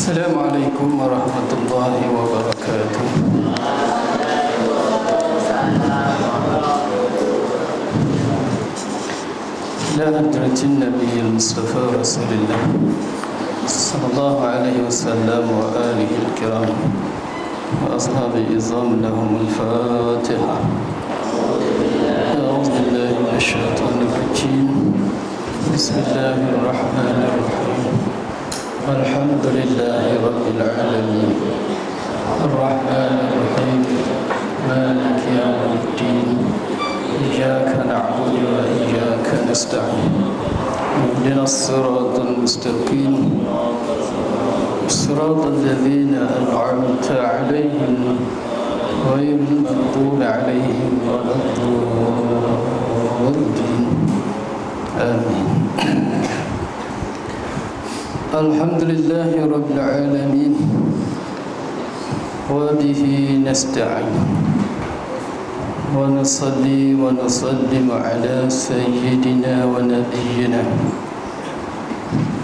Assalamualaikum warahmatullahi wabarakatuh. إلى حضرة النبي المصطفى رسول الله صلى الله عليه وسلم وآله الكرام وأصحابه العظام لهم الفاتحة. أعوذ بالله من الشيطان الرجيم. بسم الله الرحمن الرحيم. الحمد لله رب العالمين الرحمن الرحيم مالك يوم الدين إياك نعبد وإياك نستعين اهدنا الصراط المستقيم صراط الذين أنعمت عليهم غير المغضوب عليهم ولا الضالين آمين. الحمد لله رب العالمين وبه نستعين ونصلي ونسلم على سيدنا ونبينا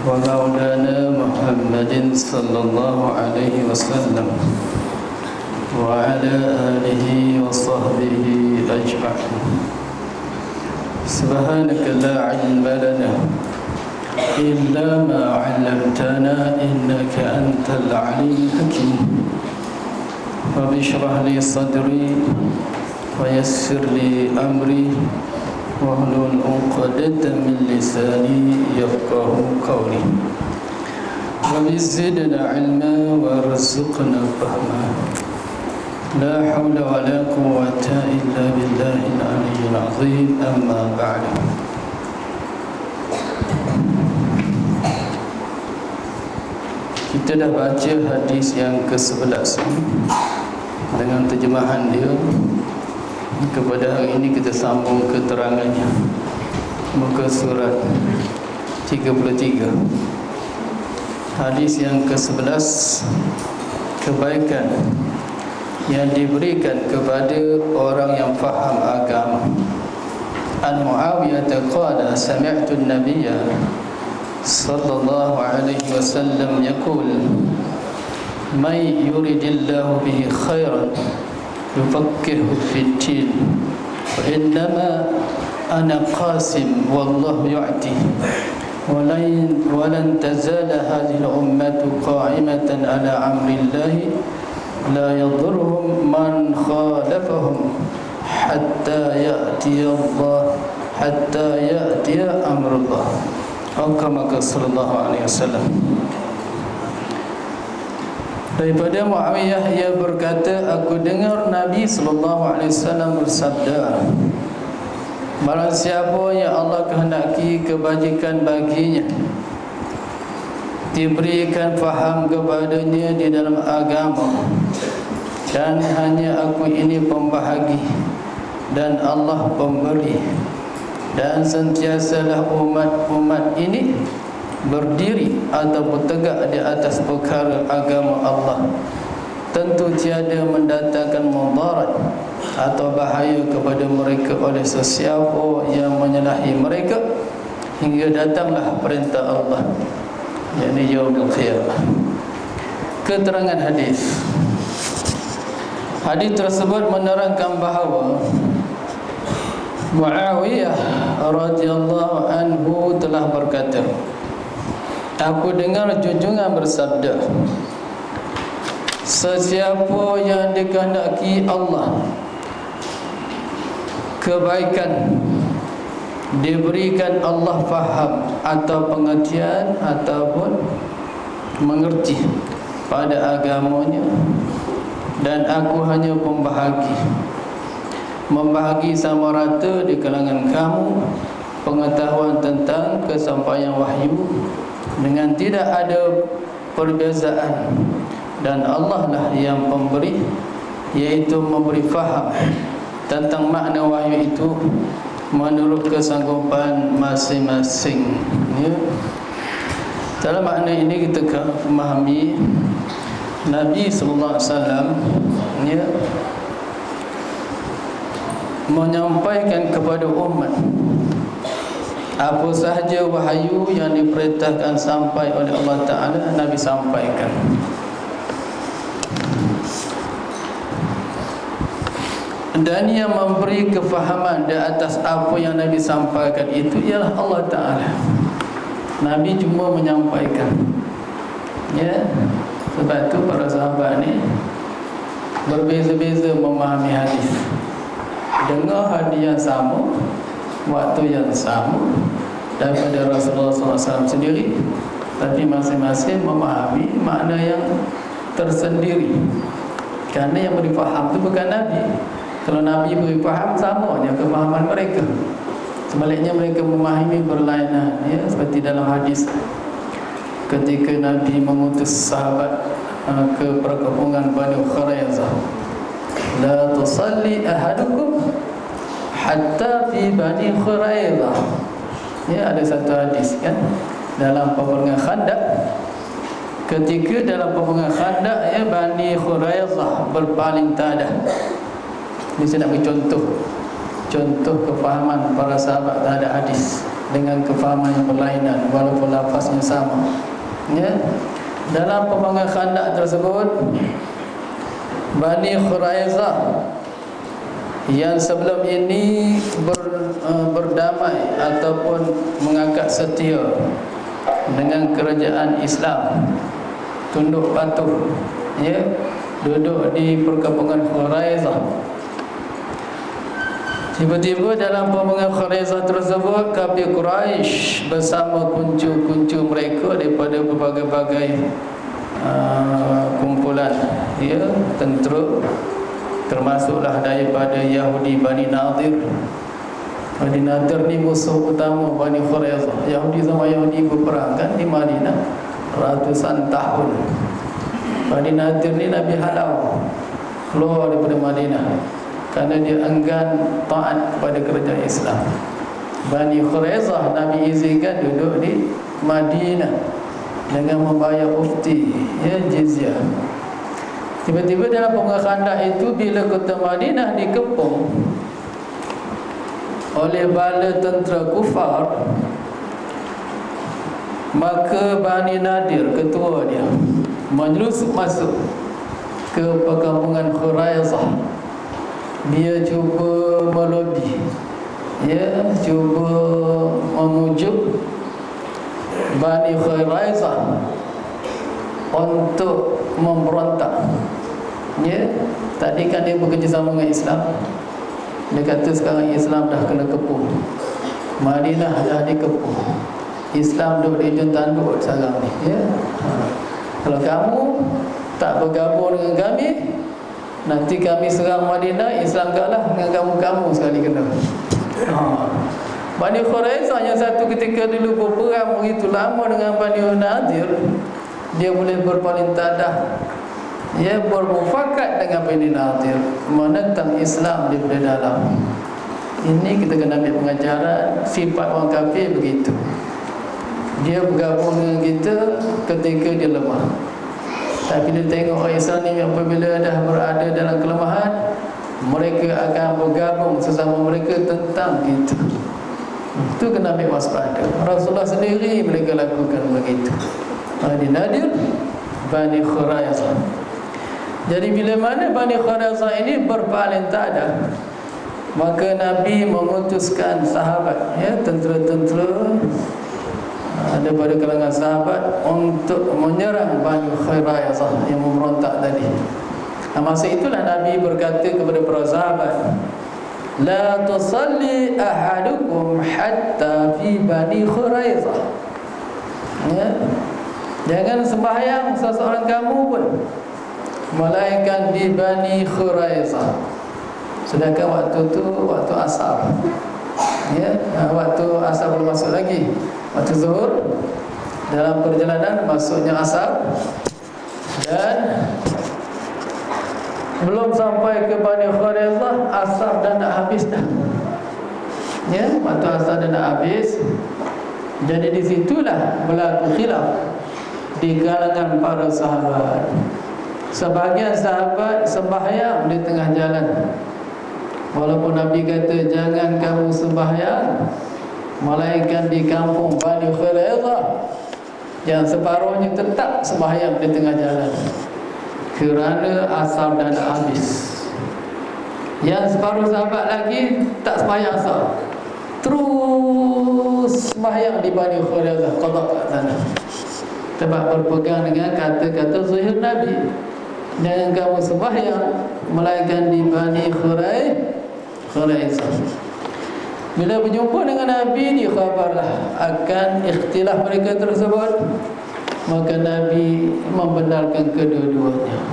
ومولانا محمد صلى الله عليه وسلم وعلى آله وصحبه أجمعين. سبحانك لا علم لنا إلا ما علمتنا إنك أنت العليم الحكيم. رب اشرح لي صدري ويسر لي أمري واحلل عقدة من لساني يفقهوا قولي. رب زدنا علما وارزقنا فهما. لا حول ولا قوة إلا بالله العلي العظيم. أما بعد. Kita dah baca hadis yang ke-11 dengan terjemahan dia. Kepada hari ini kita sambung keterangannya. Muka surat 33. Hadis yang ke-11, kebaikan yang diberikan kepada orang yang faham agama. An Muawiyah qala sami'tu an-nabiyya sallallahu alaihi wasallam yaqul may yuridillahu bihi khairan yufaqqihhu fid-din wa innama ana qasim wallahu yu'ti walan tazala hadhihi al-ummatu qa'imatan ala amrillahi la yadhurruhum man khalafahum hatta ya'tiya amrullah. Kama sallallahu alaihi wasallam. Daripada Muawiyah, ia berkata, aku dengar Nabi sallallahu alaihi wasallam bersabda, barang siapa yang Allah kehendaki kebajikan baginya, diberikan faham kepadanya di dalam agama, dan hanya aku ini pembahagi dan Allah pemberi, dan sentiasalah umat ini berdiri atau tegak di atas perkara agama Allah, tentu tiada mendatangkan mudarat atau bahaya kepada mereka oleh sesiapa yang menyalahi mereka hingga datanglah perintah Allah, yakni yaumul qiyamah. Keterangan hadis. Hadis tersebut menerangkan bahawa Muawiyah radhiyallahu anhu telah berkata, aku dengar junjungan bersabda, sesiapa yang dikehendaki Allah kebaikan, diberikan Allah faham atau pengertian ataupun mengerti pada agamanya, dan aku hanya pembahagi, membahagi sama rata di kalangan kamu pengetahuan tentang kesampaian wahyu dengan tidak ada perbezaan, dan Allah lah yang pemberi, yaitu memberi faham tentang makna wahyu itu menurut kesanggupan masing-masing. Ya. Dalam makna ini kita memahami Nabi sallallahu alaihi wasallam menyampaikan kepada umat Apa sahaja wahyu yang diperintahkan sampai oleh Allah Ta'ala, Nabi sampaikan. Dan yang memberi kefahaman di atas apa yang Nabi sampaikan itu ialah Allah Ta'ala. Nabi cuma menyampaikan. Ya, sebab tu para sahabat ni berbeza-beza memahami hadis. Dengar hadis yang sama, waktu yang sama daripada Rasulullah SAW sendiri, tapi masing-masing memahami makna yang tersendiri. Kerana yang beri faham itu bukan Nabi. Kalau Nabi beri faham, sama je kefahaman mereka. Sebaliknya mereka memahami berlainan, ya, seperti dalam hadis ketika Nabi mengutus sahabat ke perkampungan Bani Khuraizah, la tusalli ahadukum hatta fi Bani Khuraizah. Ya, ada satu hadis kan dalam peperangan Khandaq. Ketika dalam peperangan Khandaq, ya, Bani Khuraizah berpaling tadah. Ini saya nak beri contoh kefahaman para sahabat terhadap hadis dengan kefahaman yang berlainan walaupun lafaznya sama. Ya, dalam peperangan Khandaq tersebut, Bani Khuraizah yang sebelum ini berdamai ataupun mengangkat setia dengan kerajaan Islam, tunduk patuh, ya, duduk di perkampungan Khuraizah. Tiba-tiba dalam peperangan Khuraizah tersebut, kafir Quraisy bersama kuncu-kuncu mereka daripada berbagai-bagai kumpulan, ya, tentera, termasuklah daripada Yahudi Bani Nadir. Bani Nadir ni musuh utama Bani Khuraizah. Yahudi sama Yahudi berperang kan di Madinah ratusan tahun. Bani Nadir ni Nabi halau keluar daripada Madinah kerana dia enggan taat kepada kerajaan Islam. Bani Khuraizah Nabi izinkan duduk di Madinah dengan membayar ufti, ya, jizyah. Tiba-tiba dalam peperangan Khandaq itu, bila kota Madinah dikepung oleh bala tentera kufar, maka Bani Nadir, ketua dia, menyelusup masuk ke perkampungan Khuraizah. Dia cuba melobi, ya, cuba memujuk Bani Khuraizah untuk memberontak. Ya, tadi kan dia bekerjasama dengan Islam. Dia kata sekarang Islam dah kena kepung, Madinah dah dikepung, Islam duduk di ujung tanduk sekarang ni, ya. Kalau kamu tak bergabung dengan kami, nanti kami serang Madinah, Islam kalah dengan kamu sekali kena. Bani Khuraizah yang satu ketika dulu berperang begitu lama dengan Bani Nadir, dia boleh berpaling tadah, ia bermufakat dengan Bani Nadir, menentang Islam daripada dalam. Ini kita kena ambil pengajaran. Sifat orang kafir begitu, dia bergabung dengan kita ketika dia lemah. Tapi dia tengok orang Islam ni apabila dah berada dalam kelemahan, mereka akan bergabung sesama mereka tentang kita. Itu kena ambil waspada. Rasulullah sendiri mereka lakukan begitu. Bani Nadir, Bani Khuraizah. Jadi bila mana Bani Khuraizah ini berpaling tadah, maka Nabi mengutuskan sahabat, ya, tentera-tentera daripada kalangan sahabat untuk menyerang Bani Khuraizah yang memberontak tadi. Masa itulah Nabi berkata kepada para sahabat, la tusalli ahadukum hatta fi Bani Khuraizah. Ya, jangan sembahyang seseorang kamu pun melainkan di Bani Khuraizah. Sedangkan waktu tu waktu asar, ya, waktu asar belum masuk lagi. Waktu zuhur, dalam perjalanan masuknya asar, dan belum sampai ke Bani Khuraizah, asar dah nak habis dah. Ya, waktu asar dah nak habis. Jadi di situlah berlaku khilaf di kalangan para sahabat. Sebahagian sahabat sembahyang di tengah jalan, walaupun Nabi kata jangan kamu sembahyang melainkan di kampung Bani Khuraidah yang separuhnya tetap sembahyang di tengah jalan kerana asar dah nak habis. Yang separuh sahabat lagi tak sembahyang asar, terus sembahyang di Bani Khuraidah, qada kat sana. Sebab berpegang dengan kata-kata zahir Nabi, jangan kamu sembahyang melainkan di Bani Khuraidah. Bila berjumpa dengan Nabi, dikhabarlah akan ikhtilaf mereka tersebut, maka Nabi membenarkan kedua-duanya.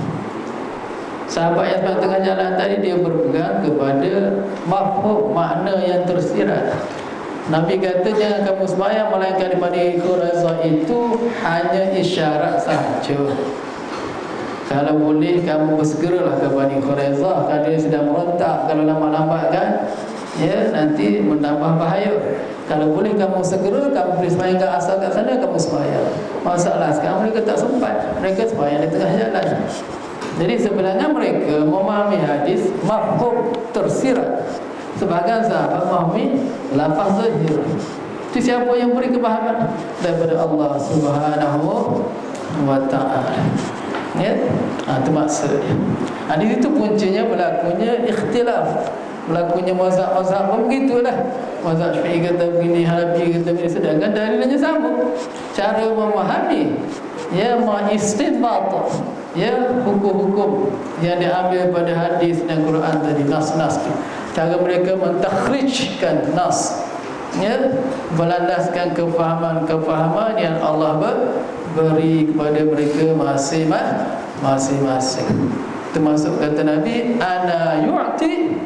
Sahabat yang sebab tengah jalan tadi, dia berpegang kepada mafhum, makna yang tersirat. Nabi kata jangan kamu sembahyang melainkan di Bani Khuraidah, itu hanya isyarat sahaja. Kalau boleh kamu bersegeralah ke Bani Khuraidah, kalau dia sedang merontak. Kalau lambat-lambat kan, ya, nanti menambah bahaya. Kalau boleh kamu segera, kamu boleh sembahyang kat asal kat sana, kamu sembahyang. Masalah sekarang mereka tak sempat, mereka sembahyang di tengah jalan. Jadi sebenarnya mereka memahami hadis mafhum tersirat. Sebahagian sahabat memahami lafaz zahir. Itu siapa yang beri kepahaman? Daripada Allah Subhanahu wa ta'ala. Ya, itu maksudnya. Di situ kuncinya berlakunya ikhtilaf, berlakunya mazhab-mazhab pun begitulah. Mazhab Syafi'i kata begini, Hanafi kata begini, sedangkan dalilnya sama. Cara memahami, ya, istinbat, ya, hukum-hukum yang diambil pada hadis dan Quran tadi, nas-nas tu. Cara mereka mentakhrijkan nas, ya, berlandaskan kefahaman yang Allah beri kepada mereka masing-masing. Termasuk kata Nabi, ana yu'ti,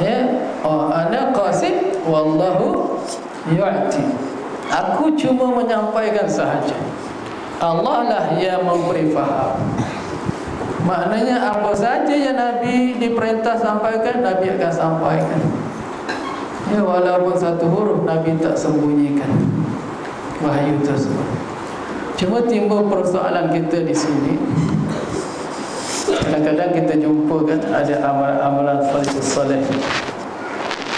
ya, ana qasid wallahu yu'ti. Aku cuma menyampaikan sahaja, Allah lah yang memberi faham. Maknanya apa saja yang Nabi diperintah sampaikan, Nabi akan sampaikan. Ya, walaupun satu huruf Nabi tak sembunyikan wahyu tersebut. Cuma timbul persoalan kita di sini. Kadang-kadang kita jumpa kan ada amalan salihus salih.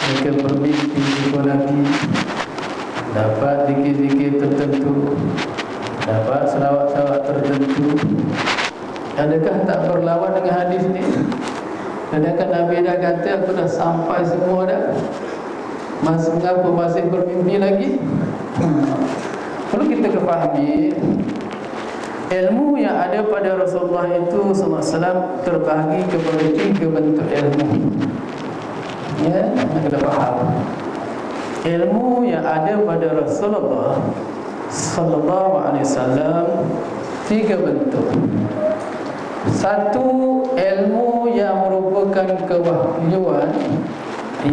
Mereka bermimpi jumpa lagi, dapat zikir-zikir tertentu, dapat selawat-selawat tertentu. Adakah tak berlawan dengan hadis ni? Kadang-kadang Nabi dah kata aku dah sampai semua dah, mengapa masih bermimpi lagi? Perlu kita kepahami, ilmu yang ada pada Rasulullah itu SAW terbahagi kepada 3 bentuk ilmu. Ya, kita faham. Ilmu yang ada pada Rasulullah sallallahu alaihi wasallam 3 bentuk. Satu, ilmu yang merupakan kewahyuan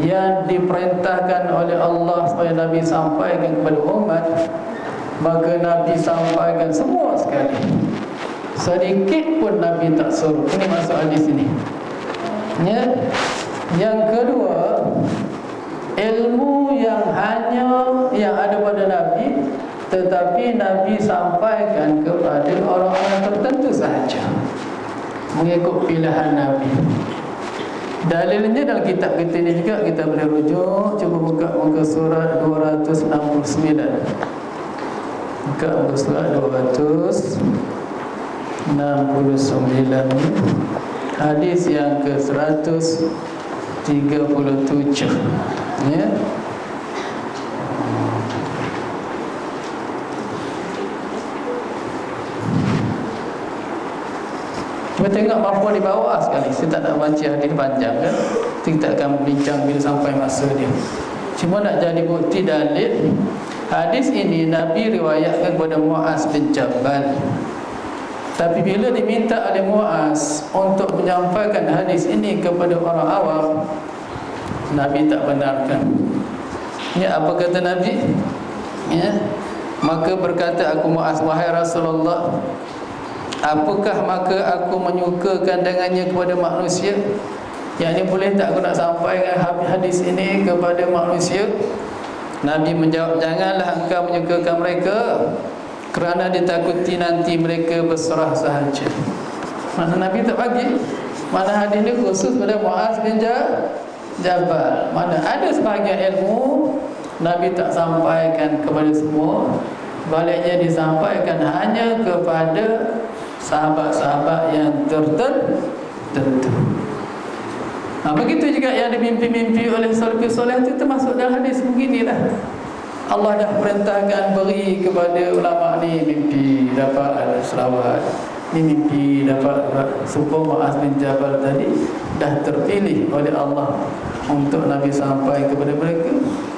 yang diperintahkan oleh Allah supaya Nabi sampaikan kepada umat, maka Nabi sampaikan semua sekali. Sedikit pun Nabi tak suruh. Ini masuk hadis ini. Ya. Yang kedua, ilmu yang ada pada Nabi, tetapi Nabi sampaikan kepada orang-orang tertentu sahaja, mengikut pilihan Nabi. Dalilnya dalam kitab kita ini juga kita boleh rujuk. Cuba buka muka surat 269. Buka muka surat 269, hadis yang ke 137, ya. Kita tengok apa di bawah sekali. Saya tak nak baca hadis panjang kan, kita akan bincang bila sampai masa dia. Cuma nak jadi bukti dalil. Hadis ini Nabi riwayatkan kepada Muaz bin Jabal. Tapi bila diminta oleh Muaz untuk menyampaikan hadis ini kepada orang awam, Nabi tak benarkan. Ya, apa kata Nabi? Ya, maka berkata aku Muaz, wahai Rasulullah, apakah maka aku menyukakan dengannya kepada manusia? Yang ini boleh tak aku nak sampaikan hadis ini kepada manusia? Nabi menjawab, janganlah engkau menyukakan mereka, kerana ditakuti nanti mereka berserah sahaja. Mana Nabi tak bagi. Mana hadis ini khusus pada Muaz bin Jabal. Mana ada sebahagian ilmu Nabi tak sampaikan kepada semua, baliknya disampaikan hanya kepada sahabat-sahabat yang tertentu. Begitu juga yang dimimpi-mimpi oleh salafus soleh itu termasuk dalam hadis beginilah. Allah dah perintahkan beri kepada ulama ni mimpi dapat selawat, ni mimpi dapat supaya Muaz bin Jabal tadi dah terpilih oleh Allah untuk Nabi sampai kepada mereka.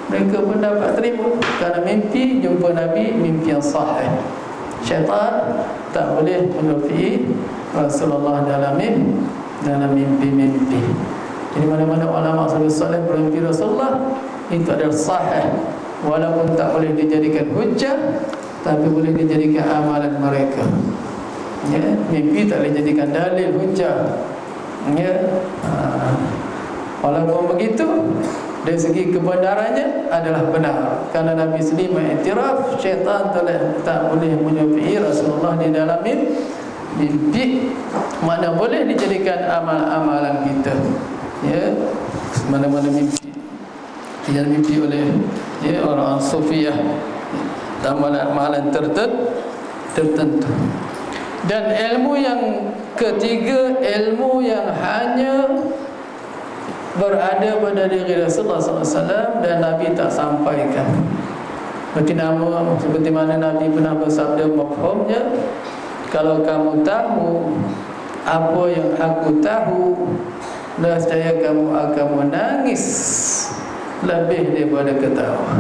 Mereka pun dapat terima kerana mimpi jumpa Nabi, mimpi yang sahih. Syaitan tak boleh menufi Rasulullah dalam mimpi-mimpi. Jadi mana-mana ulama saleh bermimpi Rasulullah itu adalah sahih, walaupun tak boleh dijadikan hujjah, tapi boleh dijadikan amalan mereka. Ya, mimpi tak boleh dijadikan dalil hujjah. Ya, walaupun begitu, dari segi kebenarannya adalah benar, kerana Nabi sendiri mengiktiraf syaitan telah tak boleh menyupihi Rasulullah di dalam mimpi. Mana boleh dijadikan amal-amalan kita. Ya, mana-mana mimpi yang mimpi oleh orang sufiah, amalan-amalan tertentu. Dan ilmu yang ketiga, ilmu yang hanya berada pada diri Rasulullah SAW dan Nabi tak sampaikan. Seperti mana Nabi pernah bersabda mafhumnya, kalau kamu tahu apa yang aku tahu, nescaya kamu akan menangis lebih daripada ketawa.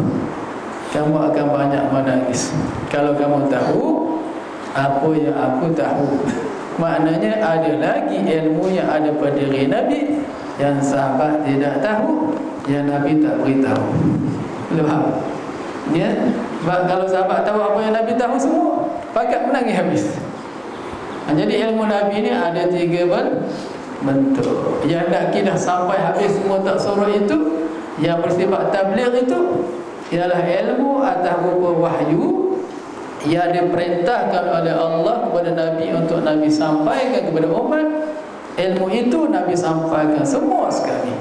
Kamu akan banyak menangis kalau kamu tahu apa yang aku tahu. Maknanya ada lagi ilmu yang ada pada diri Nabi yang sahabat tidak tahu, yang Nabi tak beritahu. Faham? Ya? Kalau sahabat tahu apa yang Nabi tahu semua, pakat menangis habis. Jadi ilmu Nabi ni ada 3 bentuk. Yang nak kita sampai habis semua tak suruh itu, yang bersifat tabligh itu ialah ilmu atas rupa wahyu yang diperintahkan oleh Allah kepada Nabi untuk Nabi sampaikan kepada umat. Ilmu itu Nabi sampaikan semua sekali,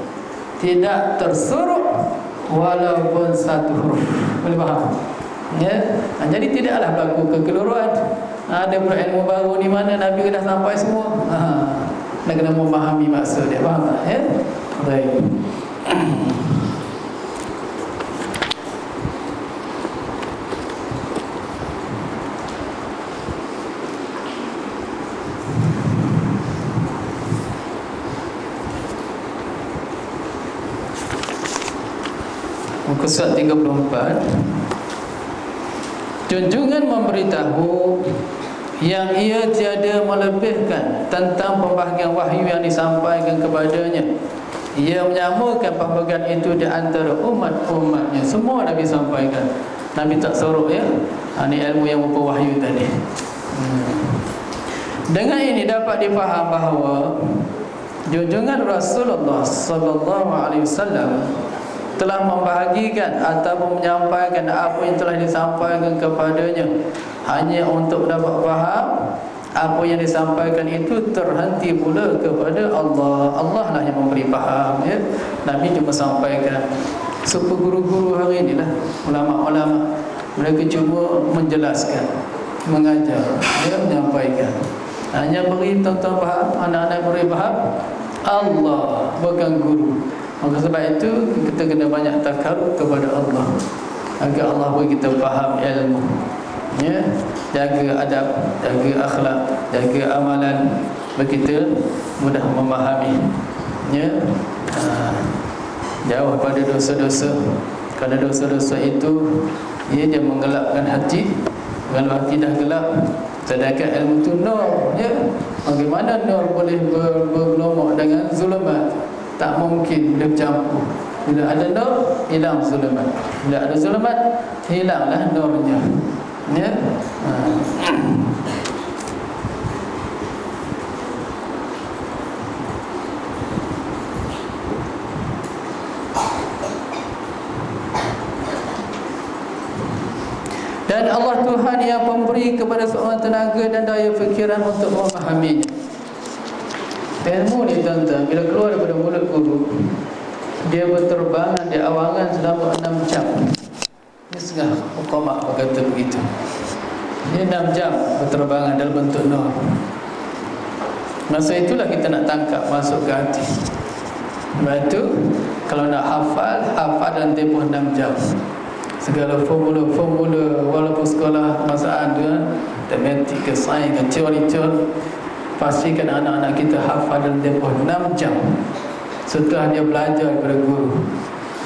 tidak tersuruh walaupun satu huruf. Boleh faham? Ya? Jadi tidaklah berlaku kekeliruan. Ada ilmu baru di mana Nabi dah sampai semua. Nak kena memahami maksud dia. Faham tak? Ya? Baik. Muka surat 34. Junjungan memberitahu yang ia tiada melebihkan tentang pembahagian wahyu yang disampaikan kepadanya. Ia menyamakan pembahagian itu di antara umat-umatnya. Semua Nabi sampaikan. Nabi tak suruh ya. Ini ilmu yang berupa wahyu tadi. Dengan ini dapat difaham bahawa junjungan Rasulullah sallallahu alaihi wasallam telah membahagikan ataupun menyampaikan apa yang telah disampaikan kepadanya hanya untuk dapat faham apa yang disampaikan itu terhenti pula kepada Allah. Allah lah yang memberi faham ya. Nabi cuma sampaikan. Super guru-guru hari inilah ulama-ulama, mereka cuma menjelaskan, mengajar, dia menyampaikan. Hanya beri tuan-tuan faham, anak-anak beri faham. Allah bukan guru. Maka sebab itu kita kena banyak takarub kepada Allah agar Allah beri kita faham ilmu. Ya, jaga adab, jaga akhlak, jaga amalan, begitu mudah memahami. Ya, jauh pada dosa-dosa. Kerana dosa-dosa itu dia menggelapkan hati. Kalau hati dah gelap, sedangkan ilmu itu nur. Ya, bagaimana nur boleh bergelumur dengan zulumat? Tak mungkin dia bercampur. Bila ada nur, hilang zulumat. Bila ada zulumat, hilanglah nurnya. Ya. Dan Allah Tuhan yang memberi kepada seorang tenaga dan daya fikiran untuk memahaminya. Ilmu ni tuan-tuan, bila keluar daripada mulut guru, dia berterbangan di awangan selama 6 jam. Ini setengah Uqamah berkata begitu. Ini 6 jam berterbangan dalam bentuk nur. Masa itulah kita nak tangkap masuk ke hati. Lepas tu kalau nak hafal dalam tempoh 6 jam. Segala formula walaupun sekolah masalah matematik ke sains ke teori, pastikan anak-anak kita hafal dalam tempoh 6 jam setelah dia belajar daripada guru.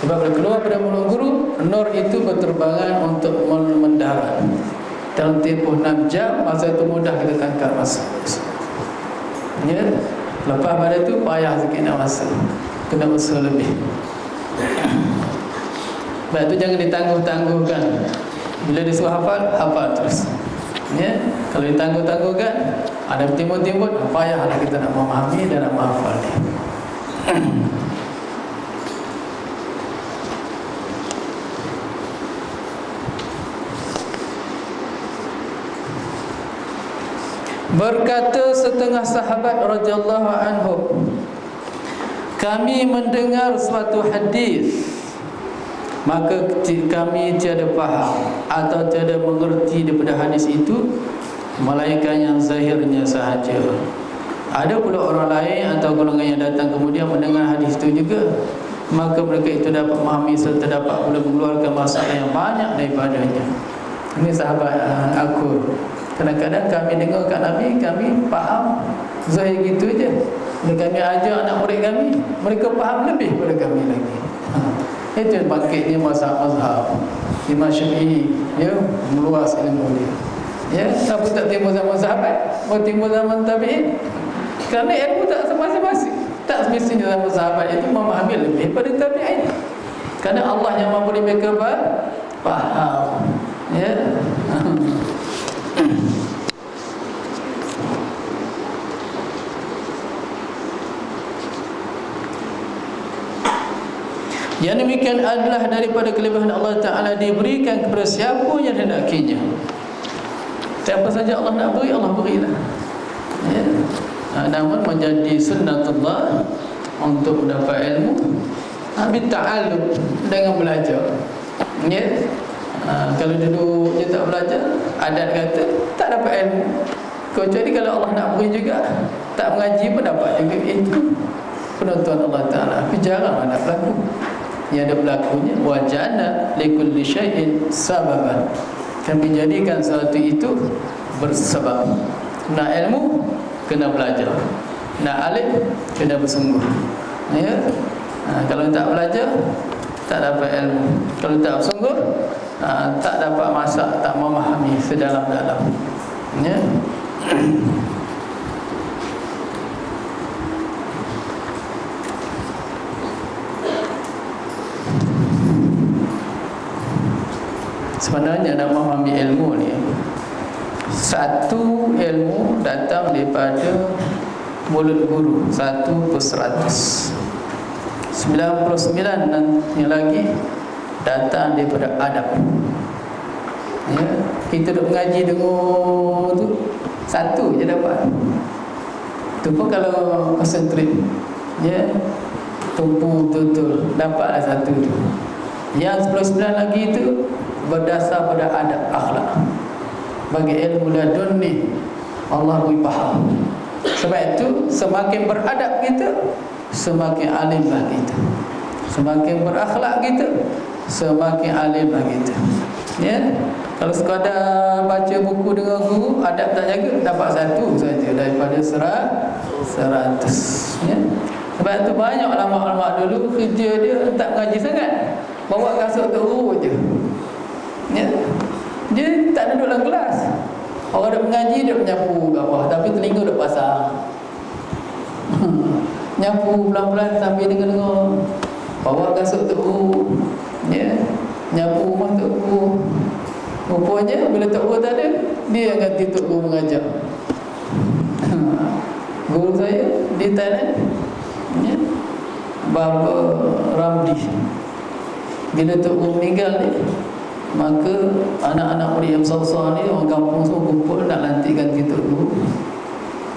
Sebab bila keluar pada mulut guru, nur itu berterbangan untuk mendarat dalam tempoh 6 jam. Masa itu mudah kita tangkap masa. Ya, lepas pada itu payah sikit nak masuk, kena usaha lebih. Sebab itu jangan ditangguh-tangguhkan. Bila disuruh hafal terus. Ya, kalau ditangguh-tangguhkan, ada timbul-timbul, payahlah kita nak memahami dan nak menghafal dia. Berkata setengah sahabat radhiyallahu anhu, kami mendengar suatu hadis, maka kami tiada faham atau tiada mengerti daripada hadis itu melainkan yang zahirnya sahaja. Ada pula orang lain atau golongan yang datang kemudian mendengar hadis itu juga, maka mereka itu dapat memahami serta dapat pula mengeluarkan masalah yang banyak daripadanya. Ini sahabat aku. Kadang-kadang kami dengar kat Nabi, kami faham zahir gitu je. Bila kami ajar anak murid kami, mereka faham lebih pada kami lagi. Itu yang bangkitnya mazhab Imam Syafi'i, ya, meluas ilmu dia. Ya, apa tak timbul zaman sahabat, timbul zaman tabi'in? Kerana ilmu tak masing-masing. Tak semestinya zaman sahabat itu memahami lebih pada tabi'in. Kerana Allah yang memberi mereka faham. Ya. Yang demikian adalah daripada kelebihan Allah Ta'ala diberikan kepada siapa yang hendakinya. Siapa saja Allah nak beri, Allah berilah. Ya. Namun menjadi sunnatullah untuk mendapat ilmu bita'allum, dengan belajar. Ya. Kalau duduk je tak belajar, adat kata tak dapat ilmu. Kecuali kalau Allah nak beri juga, tak mengaji pun dapat juga. Itu penonton Allah Ta'ala. Tapi jarang ada berlaku. Yang ada berlakunya wajana likulli syai'in sababan. Kami jadikan sesuatu itu bersebab. Nak ilmu kena belajar, nak alim kena bersungguh. Ya. Kalau tak belajar tak dapat ilmu. Kalau tak bersungguh tak dapat masak, tak memahami sedalam-dalam. Ya. Sebenarnya nak memahami ilmu ni, satu ilmu datang daripada mulut guru 1/100. 99 yang lagi datang daripada adab. Ya, kita duk mengaji dengar tu satu je dapat. Tu pun kalau konsentrate, ya, tumpu betul-betul dapatlah satu tu. Yang 99 lagi tu berdasar pada adab akhlak. Bagi ilmu ladunni, Allah beri faham. Sebab itu semakin beradab kita, semakin alimlah kita. Semakin berakhlak kita, semakin alimlah kita. Ya. Kalau sekadar baca buku dengan guru, adab tak jaga, dapat satu saja daripada 100. Ya. Sebab itu banyak ulama-ulama dulu kerja dia tak mengaji sangat, bawa kasut teruk je. Ya. Dia tak duduk dalam kelas. Orang duk mengaji, dia menyapu ke bawah, tapi telinga duk pasang. Nyapu pelan-pelan sambil dengar-dengar. Bawa kasut teruk. Ya. Nyapu rumah teruk. Rupanya bila tak tak ada, dia yang ganti tok guru mengajar. Guru saya di Thailand, ya, Bapa Ramdi. Bila tok guru meninggal ni, maka anak-anak murid yang besar-besar ni, orang kampung semua kumpul nak lantikkan kita dulu.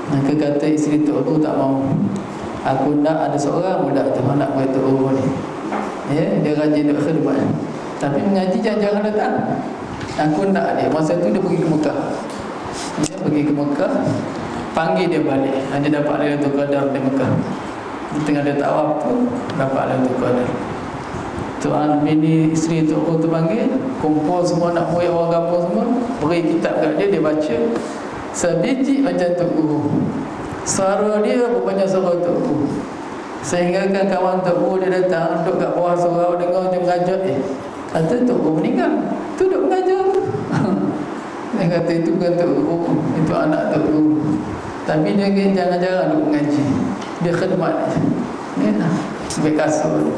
Maka kata isteri tok guru tak mau. Aku nak ada seorang budak tu nak buat tok guru ni. Ya, dia rajin duk khidmat. Tapi mengaji jangan datang. Aku nak dia. Masa tu dia pergi ke Mekah. Dia pergi ke Mekah, panggil dia balik. Dia dapat Lailatul Qadar di Mekah. Di tengah dia tawaf tu dapat Lailatul Qadar. Tuan bini isteri tu tu panggil, kumpul semua nak murid orang kampung semua, beri kitab kat dia, dia baca. Sebiji macam Tok Guru. Suara dia berbanyak suara Tok Guru. Sehingga kan kawan Tok Guru dia datang duduk kat bawah surau, dengar dia mengajar. Kata Tok Guru meninggal. Tu duduk mengajar. Dia kata itu bukan Tok Guru, itu anak Tok Guru. Tapi dia jangan-jangan duduk mengaji. Dia khidmat. Dia nak ambil kasut,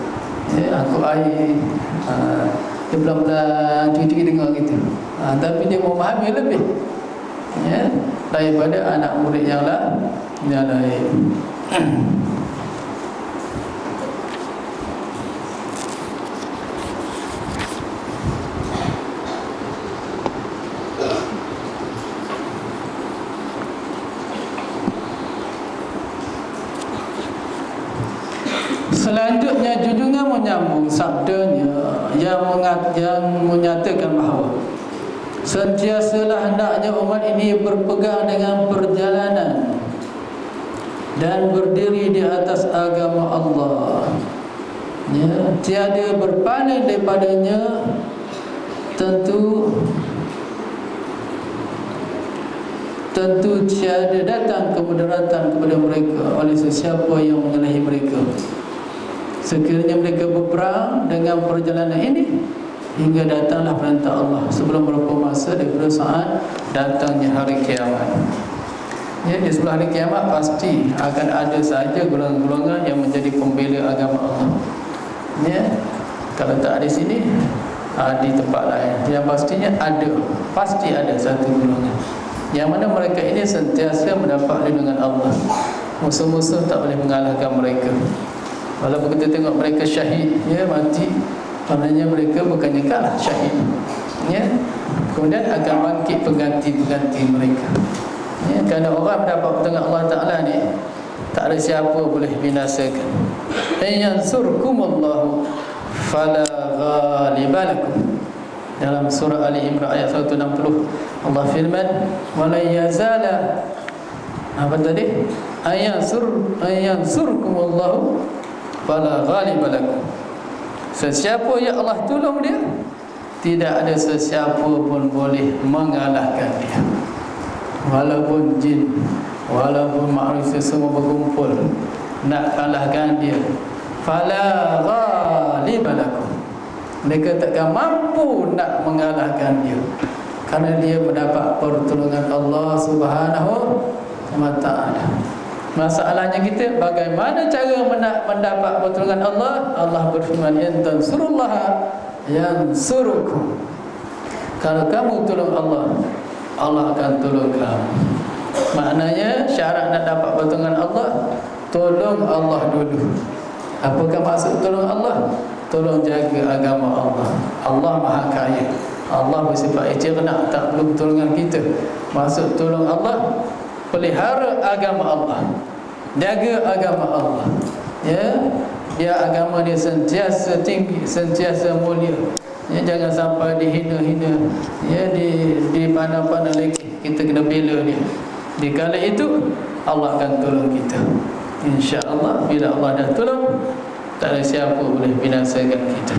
angkut air, dia pelan-pelan cuci dengar gitu. Tapi dia memahami lebih daripada anak murid yang lain. Selanjutnya junjungan menyambung sabdanya yang menyatakan bahawa sentiasalah hendaknya umat ini berpegang dengan perjalanan dan berdiri di atas agama Allah. Tiada berpaling daripadanya. Tentu tiada datang kemudaratan kepada mereka oleh sesiapa yang menyalahi mereka. Sekiranya mereka berperang dengan perjalanan ini hingga datanglah perintah Allah sebelum beberapa masa daripada saat datangnya hari kiamat. Di sebelah hari kiamat pasti akan ada sahaja golongan-golongan yang menjadi pembela agama Allah. Kalau tak ada sini, di tempat lain. Yang pastinya pasti ada satu golongan yang mana mereka ini sentiasa mendapat lindungan Allah. Musuh-musuh tak boleh mengalahkan mereka. Walaupun kita tengok mereka syahid, mati, maknanya mereka bukannya kalah, syahid. Kemudian akan bangkit pengganti mereka. Kerana orang mendapat pertolongan Allah Ta'ala ni, tak ada siapa boleh binasakan. Yansurkumullahu fala ghaliba lakum. Dalam surah Ali Imran ayat 160, Allah firman, wala yazala, apa tadi? Yansurkumullahu fala ghaliba lakum. Sesiapa yang Allah tolong dia, tidak ada sesiapa pun boleh mengalahkan dia. Walaupun jin, walaupun manusia semua berkumpul nak kalahkan dia, fala ghaliba lakum. Mereka takkan mampu nak mengalahkan dia, kerana dia mendapat pertolongan Allah Subhanahu wa Ta'ala. Masalahnya kita, bagaimana cara mendapat pertolongan Allah? Allah berfirman, in tansurullaha yansurukum. Kalau kamu tolong Allah, Allah akan tolong kamu. Maknanya syarat nak dapat pertolongan Allah, tolong Allah dulu. Apakah maksud tolong Allah? Tolong jaga agama Allah. Allah Maha Kaya. Allah bersifat istighna, tak perlu pertolongan kita. Maksud tolong Allah, pelihara agama Allah, jaga agama Allah, biar agama dia sentiasa tinggi, sentiasa mulia. Jangan sampai dihina-hina, dipandang-pandang lagi. Kita kena bela dia. Di kala itu Allah akan tolong kita, insya-Allah. Bila Allah dah tolong, tak ada siapa boleh binasakan kita.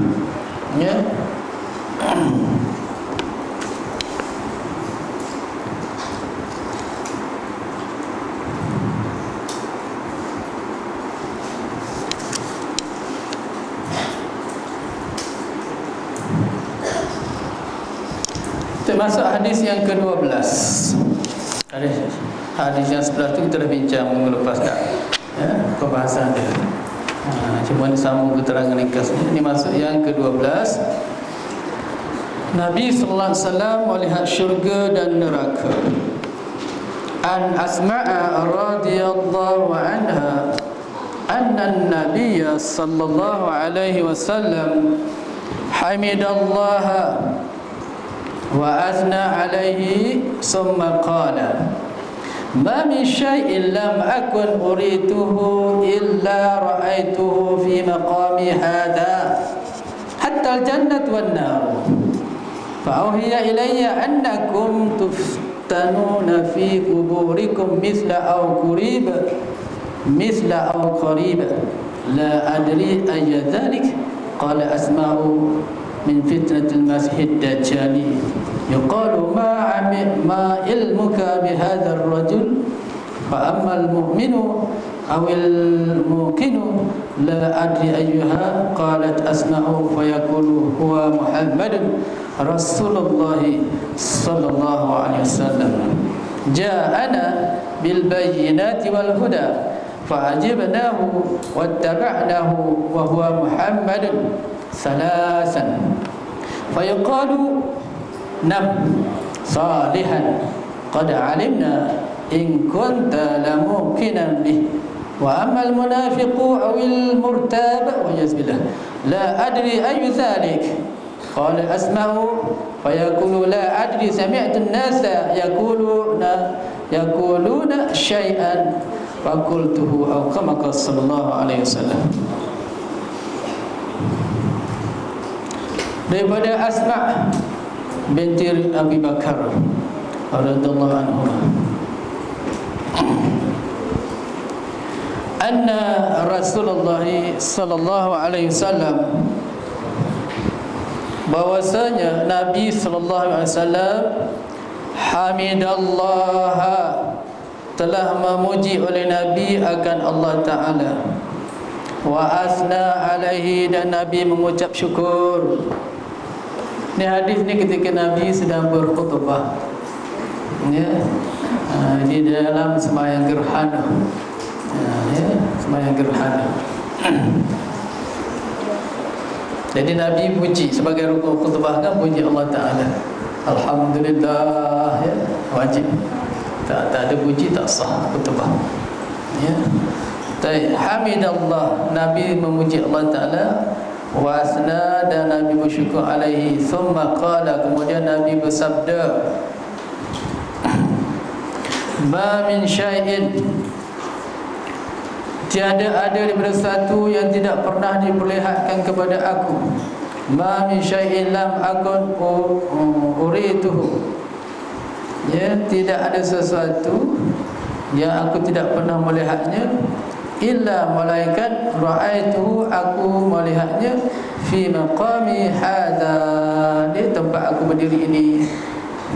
Termasuk hadis yang ke-12. Hadis yang sebelah tu kita dah bincang minggu lepas dah, pembahasan dia. Cuma ni sambung keterangan ringkasnya. Ini masuk yang ke-12. Nabi sallallahu alaihi wasallam melihat syurga dan neraka. An Asma'a radhiyallahu anha anna an-nabiy sallallahu alaihi wasallam hamidallaha wa athna alaihi summa qala ma min syai'in lam akun urituhu illa ra'aituhu fi maqami hadha hatta al-jannatu wan-nar. Fa uhiya ilayya annakum tuftanuna fi quburikum mithla aw qariba la adri ayya dhalik. Qala asma'u min fitnatil masihid dajjali yuqalu ma ilmuka bihadha ar-rajul fa amma al-mu'minu awil muqinu la adri ayyuha. Qalat asma'u fa yaqulu huwa Muhammadun Rasulullah sallallahu alaihi wasallam ja'ana bil bayyinati wal huda fa ajibnahu wattaba'nahu wa huwa Muhammadun salasan fa yuqalu nam salihan qad alimna in kunta lamuqinan bih. Wa amal munafiqu awil murtab wa yazbillah la adri ayu dhalik. Qala asma'u fa yaqulu la adri sami'tu an-nasa yaquluna syai'an fa qultuhu aw kama qala sallallahu alaihi wasallam. Daripada Asma' binti Abi Bakar radhiyallahu anhu anna Rasulullah sallallahu alaihi wasallam, bahwasanya Nabi sallallahu alaihi wasallam hamidallah, telah memuji oleh Nabi akan Allah Ta'ala, wa asna alaihi, dan Nabi mengucap syukur. Ini hadis ni ketika Nabi sedang berkhutbah, ya, di dalam sembahyang gerhana, ya, sembahyang gerhana. Jadi Nabi puji sebagai rukun khutbah, kan puji Allah Ta'ala. Alhamdulillah, ya, wajib. Tak ada puji tak sah khutbah, ya. Hamidallah, Nabi memuji Allah Ta'ala, wasna, dan Nabi bersyukur alaihi. Thumma qala, kemudian Nabi bersabda, ma min syai'in, tiada ada daripada satu yang tidak pernah diperlihatkan kepada aku. Ma min syai'in lam akun urituhu, ya, tidak ada sesuatu yang aku tidak pernah melihatnya, illa malaikat ra'aituhu, aku melihatnya, fi maqami hadha, di tempat aku berdiri ini,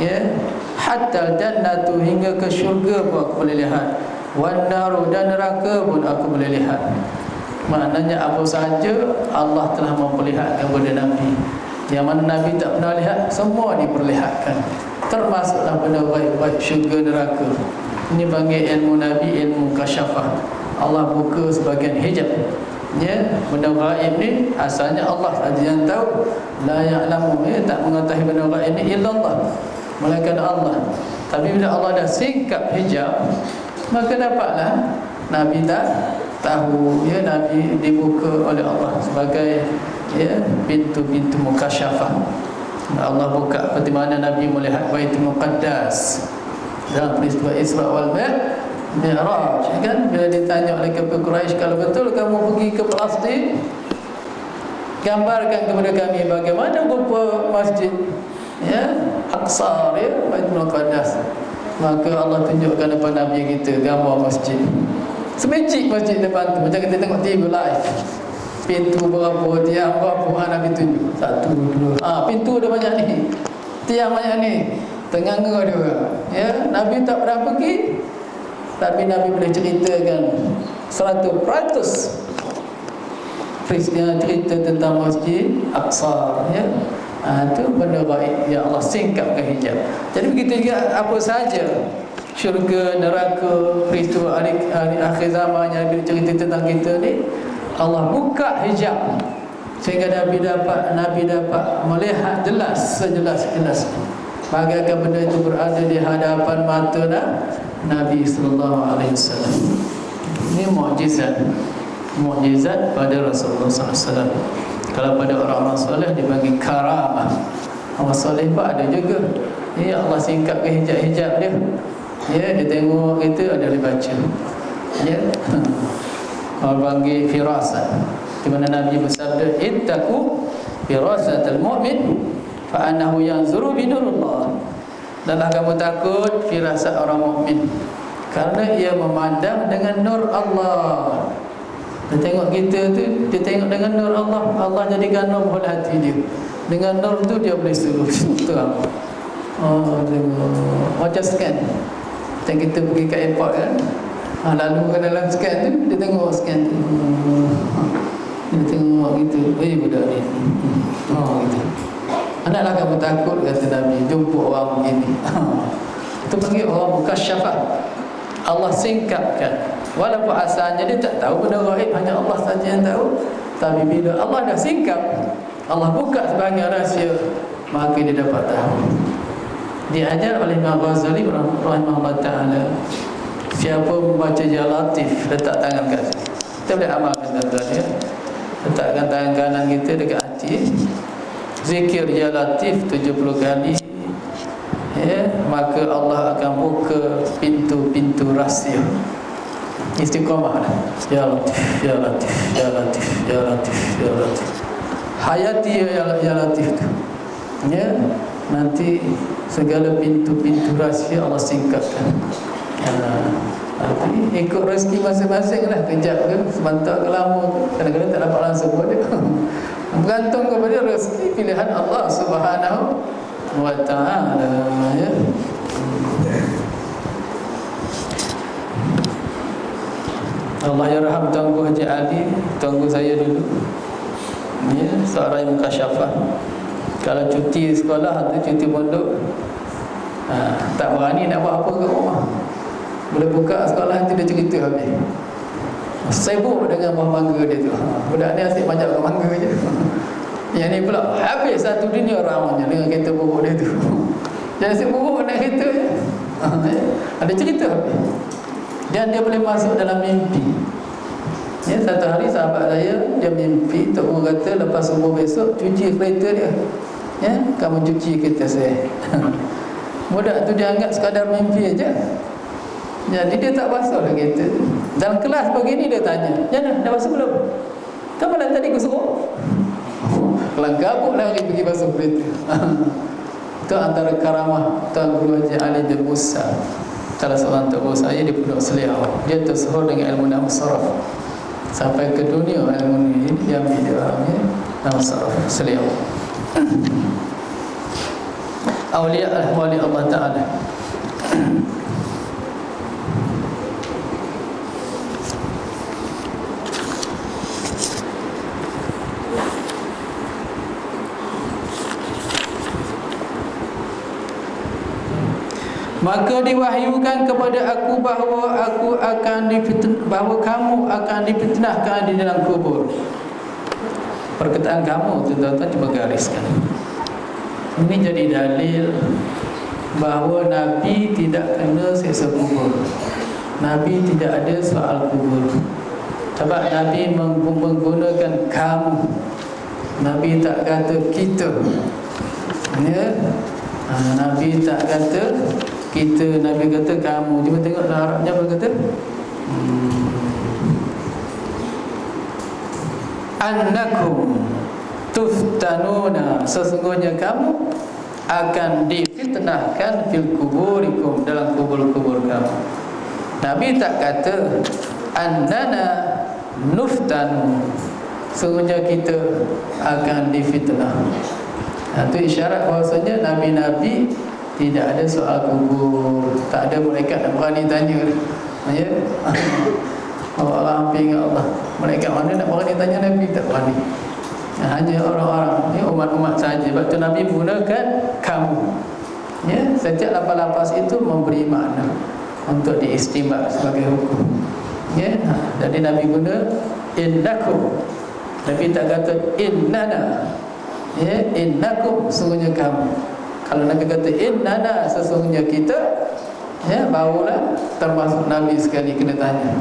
ya, hatta jannatu, hingga ke syurga pun aku boleh lihat, wan naru, dan neraka pun aku boleh lihat. Maknanya apa sahaja Allah telah memperlihatkan kepada Nabi. Yang mana Nabi tak pernah lihat, semua diperlihatkan, termasuklah benda baik-baik, syurga, neraka. Ini panggil ilmu Nabi, ilmu kasyafah. Allah buka sebagian hijab, ya. Benda gaib ni asalnya Allah saja yang tahu. La ya'lamu, ya, tak mengetahui benda gaib ni illallah, melainkan Allah. Tapi bila Allah dah singkap hijab, maka dapatlah Nabi tak tahu, ya. Nabi dibuka oleh Allah sebagai, ya, pintu-pintu mukasyafah. Allah buka seperti mana Nabi melihat Baitul Muqaddas dalam peristiwa Isra wal Mi'raj, kan. Bila ditanya oleh kafir Quraisy, kalau betul kamu pergi ke Palestin, gambarkan kepada kami bagaimana rupa masjid, ya, Aqsa, ya, Baitul Muqaddas. Maka Allah tunjukkan depan Nabi kita gambar masjid, semejik masjid depan tu, macam kita tengok TV live. Pintu berapa, tiang berapa, Nabi tunjuk. 1, 2, pintu ada banyak ni, tiang banyak ni, tengah-tengah dia orang, ya. Nabi tak pernah pergi, tapi Nabi boleh ceritakan 100% cerita tentang Masjid Aqsa, ya. Itu benda baik yang Allah singkapkan hijab. Jadi begitu juga apa sahaja, syurga, neraka, peristiwa akhir zaman yang cerita tentang kita ni, Allah buka hijab sehingga Nabi dapat melihat jelas, sejelas-jelas, bagaikan benda itu berada di hadapan mata Nabi sallallahu alaihi wasallam. Ini mukjizat pada Rasulullah sallallahu alaihi wasallam. Kalau pada orang-orang soleh dipanggil karamah. Orang soleh pun ada juga. Ya, Allah singkapkan hijab-hijab dia. Ya, dia tengok kita ada dibaca. Ya. Orang panggil firasat. Di mana Nabi bersabda, "Ittaqu firasatul mu'min fa annahu yanzuru bi nurullah. Danlah kamu takut firasat orang mukmin, kerana ia memandang dengan nur Allah. Dia tengok kita tu, dia tengok dengan nur Allah. Allah jadikan nur pada hati dia. Dengan nur tu dia boleh suruh terang. Oh, tengok. Macam scan. Macam kita pergi ke airport kan, lalu kan dalam scan tu, dia tengok scan tu. Dia tengok gitu. Budak ni. Oh, gitu. Hendaklah kamu takut, kata Nabi, jumpa orang begini. Itu panggil orang mukasyafah. Allah singkapkan. Walaupun asalnya dia tak tahu benda gaib, hanya Allah saja yang tahu. Tapi bila Allah dah singkap, Allah buka sebahagian rahsia, maka dia dapat tahu. Diajar oleh Imam Ghazali rahimahullah ta'ala, siapa membaca Ya Latif, letak tangan kat sini. Kita boleh amalkan tuan-tuan ya. Letakkan tangan kanan kita dekat hati, zikir Ya Latif 70 kali ya, maka Allah akan buka pintu-pintu rahsia. Istiqamah. Ya Latif, Ya Latif, Ya Latif, Ya Latif, Ya Latif. Hayati Ya Latif tu. Ya, nanti segala pintu-pintu rahsia Allah singkapkan. Nanti ikut rezeki masing-masing lah. Kejap ke, sebentar ke lama ke, kadang-kadang tak dapat langsung pada. Bergantung kepada rezeki pilihan Allah Subhanahu wa ta'ala ya. Allah yarham Tuanku Haji Ali, tuanku saya dulu ya, seorang yang mukasyafah. Kalau cuti sekolah atau cuti pondok, tak berani nak buat apa kat rumah. Bila buka sekolah nanti dia cerita habis. Sibuk dengan buah mangga dia tu. Budak ni asyik banyak buah mangga je. Yang ni pula habis satu dunia ramanya dengan kereta buruk dia tu. Jangan asyik buruk nak kereta je. Ada cerita habis. Dan dia boleh masuk dalam mimpi. Ya, satu hari sahabat saya, dia mimpi, Tok Guru kata lepas subuh besok cuci kereta dia. Ya, kamu cuci kereta saya. Budak tu dia anggap sekadar mimpi aja. Jadi dia tak basuh dah kereta. Dalam kelas begini dia tanya, "Jana, dah basuh belum?" "Kamu malam tadi aku suruh." Kelang kabut lari pergi basuh kereta. Itu antara karamah Tuan Guru Haji Ali bin Musa. Salah seorang tokoh saya di Pondok Seliau. Dia tersohor dengan ilmu nahwu saraf. Sampai ke dunia ilmu ini dia ambil dia nahwu saraf Seliau. Awliya wali Allah Ta'ala. Maka diwahyukan kepada aku bahawa bahawa kamu akan difitnahkan di dalam kubur. Perkataan kamu tuan-tuan cuba gariskan. Ini jadi dalil bahawa Nabi tidak kena siksa kubur. Nabi tidak ada soal kubur. Sebab Nabi menggunakan kamu. Nabi tak kata kita. Ya. Nabi tak kata kita, Nabi kata kamu. Cuba tengok Arabnya apa kata? Annakum tuftanuna, sesungguhnya kamu akan difitnahkan fil kuburikum, dalam kubur-kubur kamu. Nabi tak kata annana nuftanu, sesungguhnya kita akan difitnah. Itu isyarat bahawasanya Nabi-Nabi tidak ada soal kubur. Tak ada malaikat nak berani tanya. Ya. Allah hampir ingat Allah. Malaikat mana nak berani tanya Nabi? Tak berani. Hanya orang-orang, ya, umat-umat sahaja. Sebab tu Nabi gunakan kamu. Ya, setiap lapas-lapas itu memberi makna untuk diistimak sebagai hukum. Ya, jadi Nabi guna innakum. Nabi tak kata innana. Ya, innakum, sesungguhnya kamu. Kalau Nabi kata innana, sesungguhnya kita, ya, barulah termasuk Nabi sekali kena tanya.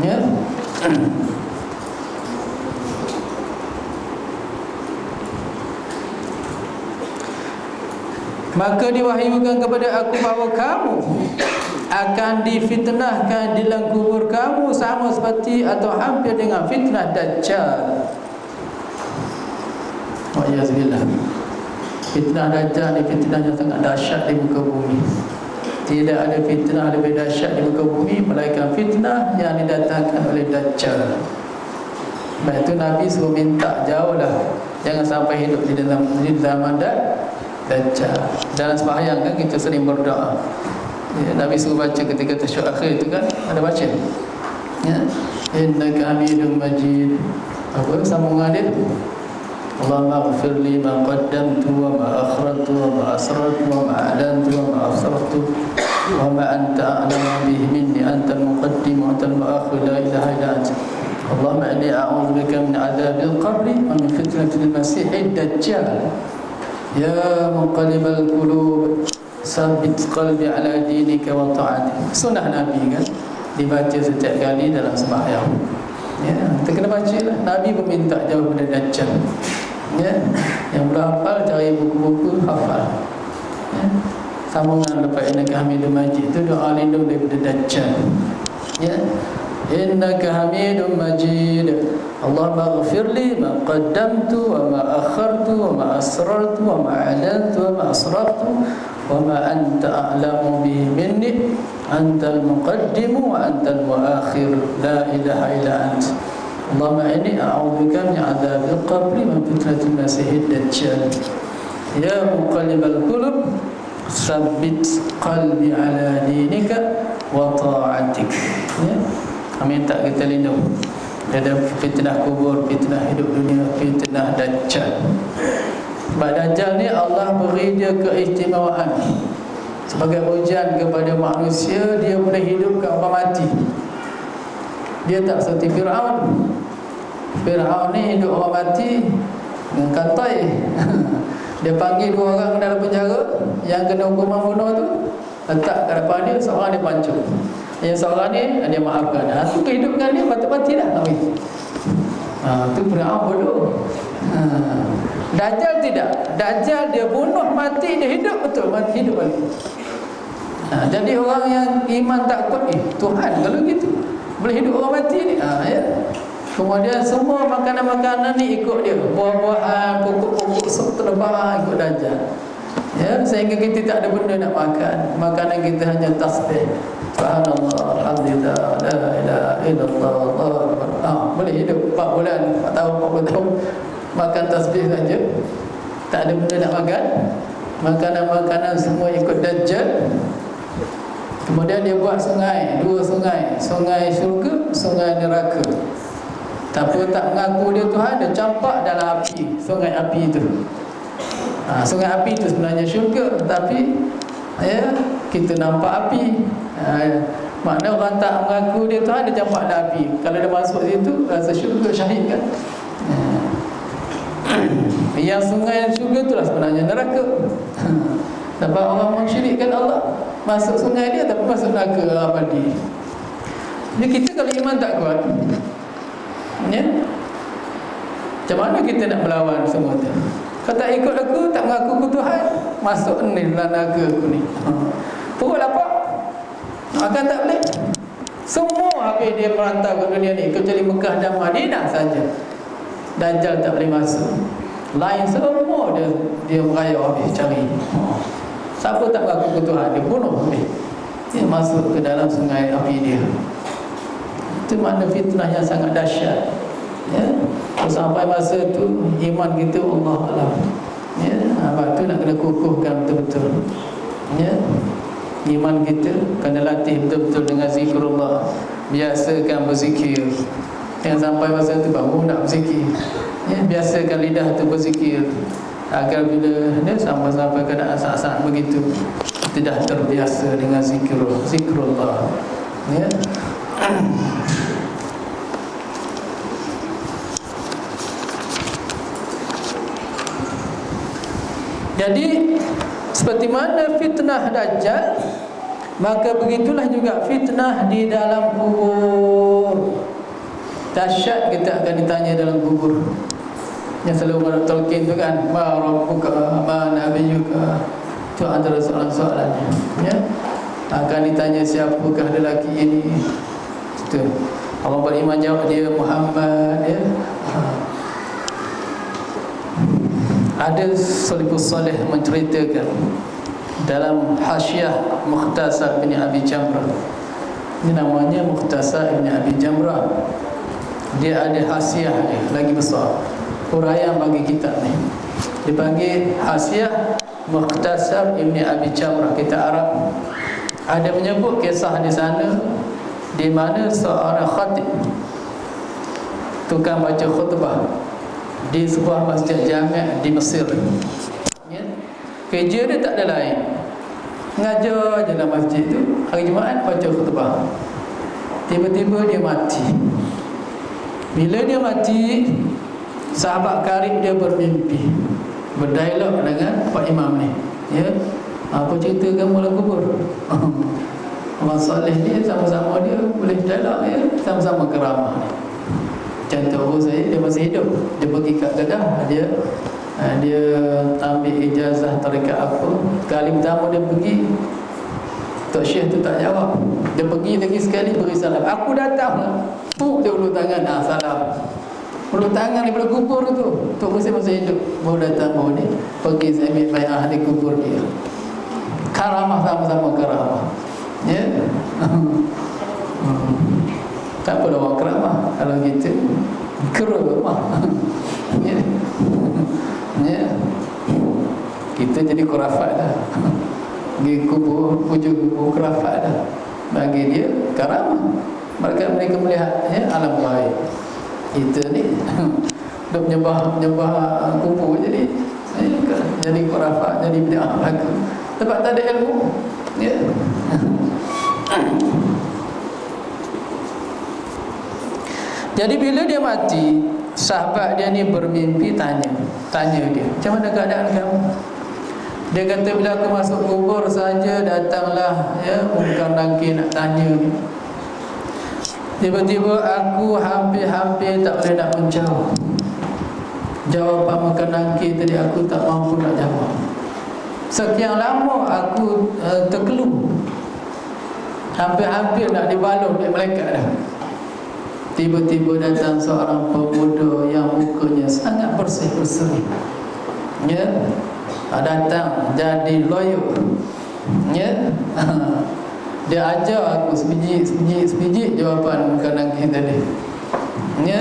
Ya. Maka diwahyukan kepada aku bahawa kamu akan difitnahkan di dalam kubur kamu sama seperti atau hampir dengan fitnah Dajjal. Wa'iyazbillah. Fitnah Dajjal ni fitnah yang sangat dahsyat di muka bumi. Tidak ada fitnah lebih dahsyat di muka bumi melainkan fitnah yang didatangkan oleh Dajjal. Sebab itu Nabi suruh minta jauhlah, jangan sampai hidup di zaman Dajjal. Dalam sembahyang kan kita sering berdoa. Ya, Nabi suruh baca ketika tasyahud akhir itu kan, ada baca. Ya. Innaka Hamidum Majid. Apa sambungan dia? Allahumma ighfir li ma qaddamtu wa ma akhrajtu wa ma asrartu wa ma a'lantu wa ma asrartu wa ma anta a'lamu bihi minni antal muqaddim wa antal mu'akhir la ilaha illa anta. Allahumma inni a'udzu bika min 'adzabil qabri wa min fitnatil masiihid dajjal. Ya muqallibal qulub sabbit qalbi 'ala dinika wa ta'atik. Sunnah Nabi kan dibaca setiap kali dalam sembahyang. Ya, kita kena baca lah. Nabi pun minta jauh daripada Dajjal. Ya, yang berhafal cari buku-buku hafal. Ya, sambungan lepas Innaka Hamidum Majid itu doa lindung daripada Dajjal. Ya, Innaka Hamidum Majid. Allahumma ighfirli ma qaddamtu wa ma akhartu wa ma asrartu wa ma a'lantu wa ma asraftu wa ma anta a'lamu bihi minni antal muqaddimu wa antal muakhir la ilaha illa anta. Allahumma inni a'udzubika min 'adzabil qabri wa fitnatil masiihid dajjal. Ya muqallibal qulub tsabbit qalbi 'ala dinika wa ta'atik. Ya, kami minta kita lindung dari fitnah kubur, fitnah hidup dunia, fitnah Dajjal. Sebab Dajjal ni Allah beri dia keistimewaan sebagai ujian kepada manusia. Dia boleh hidupkan orang mati. Dia tak seperti Fir'aun. Fir'aun ni hidup orang mati dengan kantai. Dia panggil dua orang dalam penjara yang kena hukuman bunuh tu, letak kat depan dia, seorang dia pancung, yang seorang ni dia maafkan. Tu kehidupkan dia mati-mati dah. Tu Fir'aun bodoh. Dajjal tidak. Dajjal dia bunuh mati, dia hidup betul, mati hidup lagi. Jadi orang yang iman takut Tuhan kalau gitu boleh hidup orang mati ni. Ya. Kemudian semua makanan-makanan ni ikut dia, buah-buahan, pokok-pokok terbang ikut Dajjal. Ya, sehingga kita tak ada benda nak makan. Makanan kita hanya tasbih. Subhanallah, alhamdulillah, la ilaha illallah, Allahu akbar. Boleh hidup 4 bulan, 4 tahun, 40 tahun makan tasbih saja. Tak ada benda nak makan. Makanan-makanan semua ikut Dajjal. Kemudian dia buat sungai, 2 sungai, sungai syurga, sungai neraka. Tapi tak mengaku dia Tuhan, dia campak dalam api, sungai api itu. Sungai api itu sebenarnya syurga, tapi ya, kita nampak api. Makna orang tak mengaku dia Tuhan, dia campak dalam api. Kalau dia masuk situ, rasa syurga, syahid kan. Yang sungai syurga itulah sebenarnya neraka. Sebab orang mensyirikkan Allah, masuk sungai dia tapi masuk neraka abadi. Jadi kita kalau iman tak kuat, ya, macam mana kita nak melawan semua tu? Kalau tak ikut aku, tak mengaku aku Tuhan, masuk ni dalam neraka aku ni. Perut lapar, makan tak boleh. Semua habis dia merantau ke dunia ni, kecuali Mekah dan Madinah saja Dajjal tak boleh masuk. Lain semua dia merayau habis cari. Siapa tak mengaku ke Tuhan, dia bunuh habis. Dia masuk ke dalam sungai api dia. Itu makna fitnah yang sangat dahsyat. Ya, sampai masa tu iman kita Allah alam. Ya, apa tu nak kena kukuhkan betul-betul. Ya, iman kita kena latih betul-betul dengan zikrullah. Biasakan berzikir. Yang sampai masa tu baru nak berzikir. Ya, biasakan lidah tu berzikir agar bila dia sampai keadaan saat-saat begitu kita dah terbiasa dengan zikrullah. Ya. Jadi seperti mana fitnah Dajjal, maka begitulah juga fitnah di dalam kubur. Dahsyat kita akan ditanya dalam kubur. Yang selalu orang talqin tu kan, ma rabbuka, ma nabiyuka. Itu antara soalan-soalannya. Ya. Akan ditanya siapakah lelaki ini. Itu. Orang beriman jawab dia Muhammad, ya. Ada Salafus Salih menceritakan dalam Hasyiah Mukhtasar Ibn Abi Jamrah, ini namanya Mukhtasar Ibn Abi Jamrah, dia ada hasyiah lagi besar, huraian bagi kitab ni dipanggil Hasyiah Mukhtasar Ibn Abi Jamrah, kitab Arab. Ada menyebut kisah di sana di mana seorang khatib, tukang baca khutbah di sebuah masjid jami' di Mesir, ya. Kerja dia tak ada lain, ngajar je dalam masjid tu, hari Jumaat baca khutbah. Tiba-tiba dia mati. Bila dia mati, sahabat karib dia bermimpi, berdialog dengan Pak Imam ni, ya. Apa cerita kamu dalam kubur? Orang soleh ni sama-sama dia boleh dialog, ya, sama-sama keramah ni. Contoh saya, dia masih hidup, dia pergi kat Kedah, dia ambil ijazah tarekat apa. Kali pertama dia pergi, Tok Syekh tu tak jawab. Dia pergi lagi sekali, beri salam. Aku datang lah. Dia ulur tangan, salam. Ulur tangan daripada kubur tu. Tok masih hidup, baru datang, baru ni pergi saya ambil bayar di kubur dia. Karamah, sama-sama karamah, ya. Tak apa orang keramah kalau gitu keramah, ya. Ya. Kita jadi khurafat dah. Pergi kubur, hujung kubur, khurafat dah. Bagi dia karamah. Mereka melihat, ya, alam gaib. Kita ni duk menyembah kubur jadi khurafat, jadi bid'ah lagi. Sebab tak ada ilmu, ya. Jadi bila dia mati, sahabat dia ni bermimpi tanya dia, macam mana keadaan kamu? Dia kata, bila aku masuk kubur saja datanglah, ya, Munkar Nakir nak tanya ni. Tiba-tiba aku hampir-hampir tak boleh nak menjawab. Jawapan Munkar Nakir tadi aku tak mampu nak jawab. Sekian lama aku terkelum, hampir-hampir nak dibalur oleh malaikat dah. Tiba-tiba datang seorang pemuda yang mukanya sangat bersih-berseri, ya. Datang jadi lawyer, ya. Dia ajar aku sebiji jawapan Munkar Nakir tadi, ya.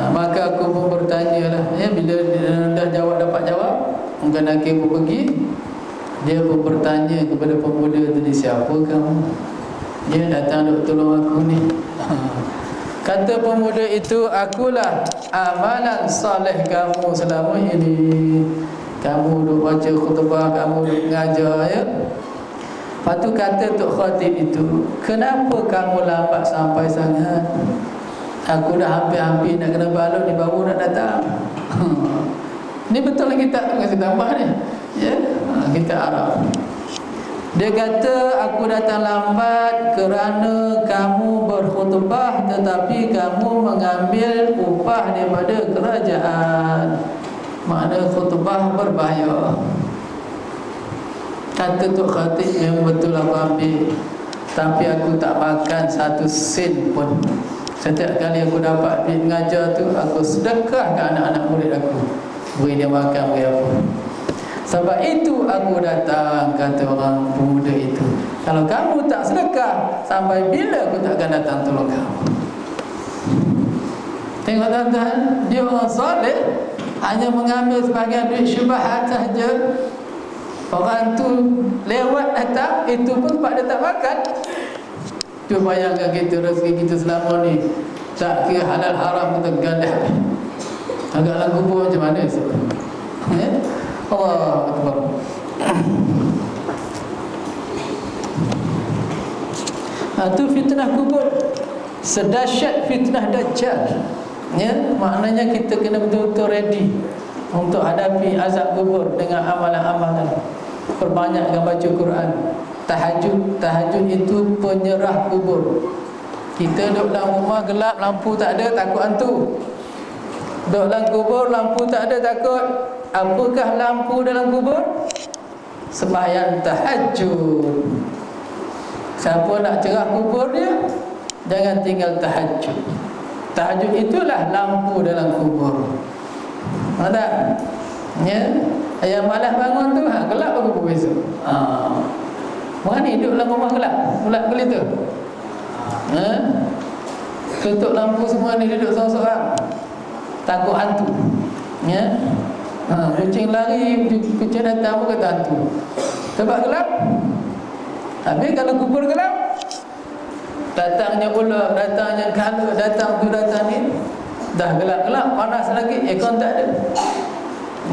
Maka aku pun bertanya lah, ya. Bila dah dapat jawab, Munkar Nakir pun pergi. Dia pun bertanya kepada pemuda tadi, siapa kamu? Dia datang untuk tolong aku ni. Kata pemuda itu, akulah amalan soleh kamu selama ini. Kamu duk baca khutbah, kamu duk ngajar, ya. Lepas tu kata Tok Khatib itu, kenapa kamu lambat sampai sangat? Aku dah hampir-hampir nak kena balon, ni baru nak datang. Ni betul lah kita kasih tambah ni, ya. Kita Arab. Dia kata, aku datang lambat kerana kamu berkhutbah tetapi kamu mengambil upah daripada kerajaan. Makna khutbah berbahaya. Kata Tok Khatib, yang betul aku ambil, tapi aku tak makan satu sen pun. Setiap kali aku dapat duit mengajar tu, aku sedekah ke anak-anak murid aku, beri dia makan, beri apa. Sebab itu aku datang, kata orang pemuda itu. Kalau kamu tak sedekah, sampai bila aku tak akan datang tolong kamu? Tengok tuan-tuan, dia orang soleh, hanya mengambil sebagian duit syubhat sahaja. Orang tu lewat datang, itu pun sebab dia tak makan. Cuba bayangkan kita, rezeki kita selama ni tak kira halal haram, kita gadah. Agak lagu pun macam mana, ya? Allah Akbar. Itu fitnah kubur, sedahsyat fitnah Dajjal, ya. Maknanya kita kena betul-betul ready untuk hadapi azab kubur dengan amalan-amalan. Perbanyakkan baca Quran, tahajud itu penyerah kubur. Kita duduk dalam rumah gelap, lampu tak ada, takut hantu. Duduk dalam kubur, lampu tak ada, takut. Apakah lampu dalam kubur? Sembahyang tahajud. Siapa nak cerah kubur dia, jangan tinggal tahajud. Tahajud itulah lampu dalam kubur. Ada. Ya. Yang malas bangun tu gelap baru kubur besok. Orang ni duduk dalam rumah gelap kulit tu. Tutup lampu semua ni, duduk seorang-seorang. Takut hantu. Ya. Kucing lari, kucing datang pun kata hantu. Sebab gelap. Habis kalau kubur gelap, datangnya ular, datangnya kala, datang tu datang ni, dah gelap-gelap, panas lagi, aircon tak ada.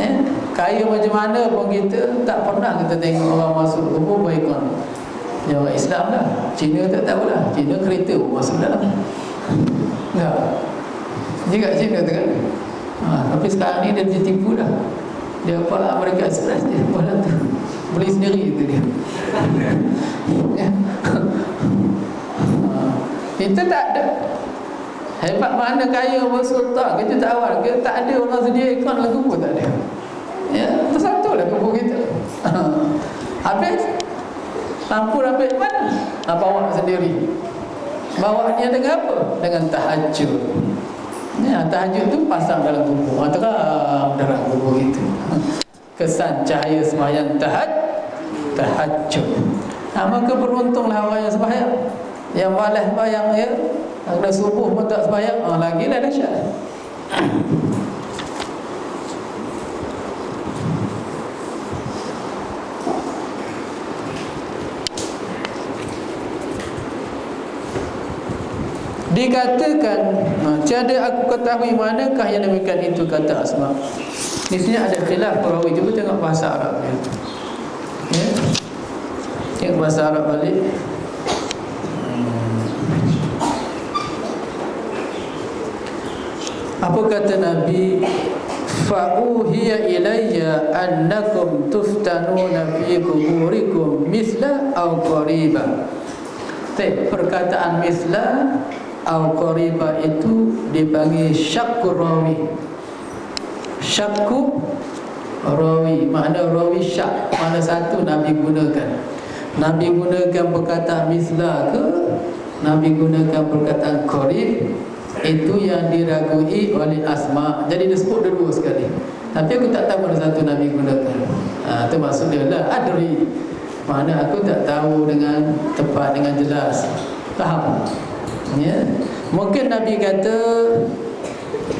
Ya? Kaya macam mana pun kita tak pernah kita tengok orang masuk kubur beraircon. Ya, orang Islam lah. Cina tak tahulah. Cina kereta pun masuk dalam. Tak. Juga Cina tu kan. Tapi sekarang ni dia ditipu dah. Dia apa Amerika Express dia malam tu beli sendiri tu dia. Kita tak ada. Hebat mana kaya bersultan, kita tak awal, kita tak ada orang sedia ikon dalam kubur, tak ada. Ya, tersatulah kubur kita. Habis lampu ambil mana? Bawa sendiri. Bawanya dengan apa? Dengan tahajud. Ya, tahajud tu pasang dalam kubur. Terang dalam kubur kita. Kesan cahaya sembahyang tahajud. Maka beruntunglah orang yang sembahyang. Yang malas sembahyang ya, dah subuh pun tak sembahyang, lagi lah dahsyat. Dikatakan tiada aku ketahui manakah yang demikian itu, kata Asma. Di sini ada khilaf perawi. Cuba tengok bahasa Arab ya. Tengok bahasa Arab balik. Apa kata Nabi? Fa'uhiya ilayya annakum tuftanuna fi kuburikum misla aw qariba. Perkataan misla aw qariba itu dipanggil syakku rawi. Syakku rawi, makna rawi syak, mana satu Nabi gunakan. Nabi gunakan perkataan misla ke Nabi gunakan perkataan qarib, itu yang diragui oleh Asma. Jadi disebut dua sekali. Tapi aku tak tahu mana satu Nabi gunakan. Itu maksud dia lah adri. Mana aku tak tahu dengan tepat, dengan jelas. Faham? Ya. Mungkin Nabi kata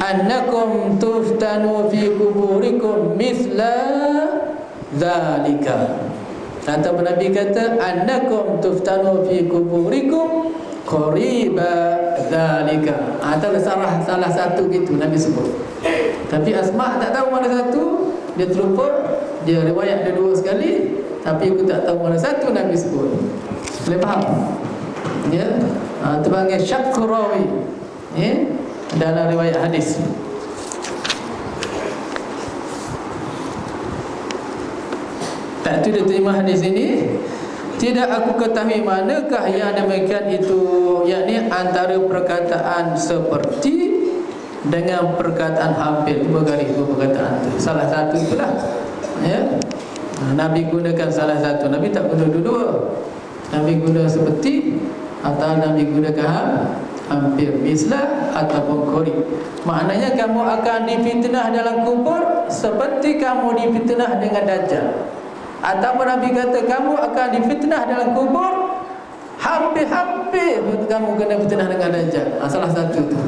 annakum tuftanu fi kuburikum misla zalika. Atau Nabi kata annakum tuftanu fi kuburikum qariba zalika. Atau salah satu gitu Nabi sebut. Tapi Asma tak tahu mana satu. Dia terlupa. Dia riwayat ada dua sekali, tapi aku tak tahu mana satu Nabi sebut. Boleh faham? Ya. Itu panggil syakku rawi. Ya. Dalam riwayat hadis. Tak tu dia terima hadis ini. Tidak aku ketahui manakah yang demikian itu, yakni antara perkataan seperti dengan perkataan hampir. Dua perkataan tu. Salah satu itulah. Ya. Nabi gunakan salah satu. Nabi tak guna dua. Nabi guna seperti atau Nabi gunakan hampir, mislah ataupun qarib. Maknanya kamu akan difitnah dalam kubur seperti kamu difitnah dengan Dajjal. Ataupun Nabi kata kamu akan difitnah dalam kubur hampir-hampir kamu kena fitnah dengan Dajjal. Salah satu tu.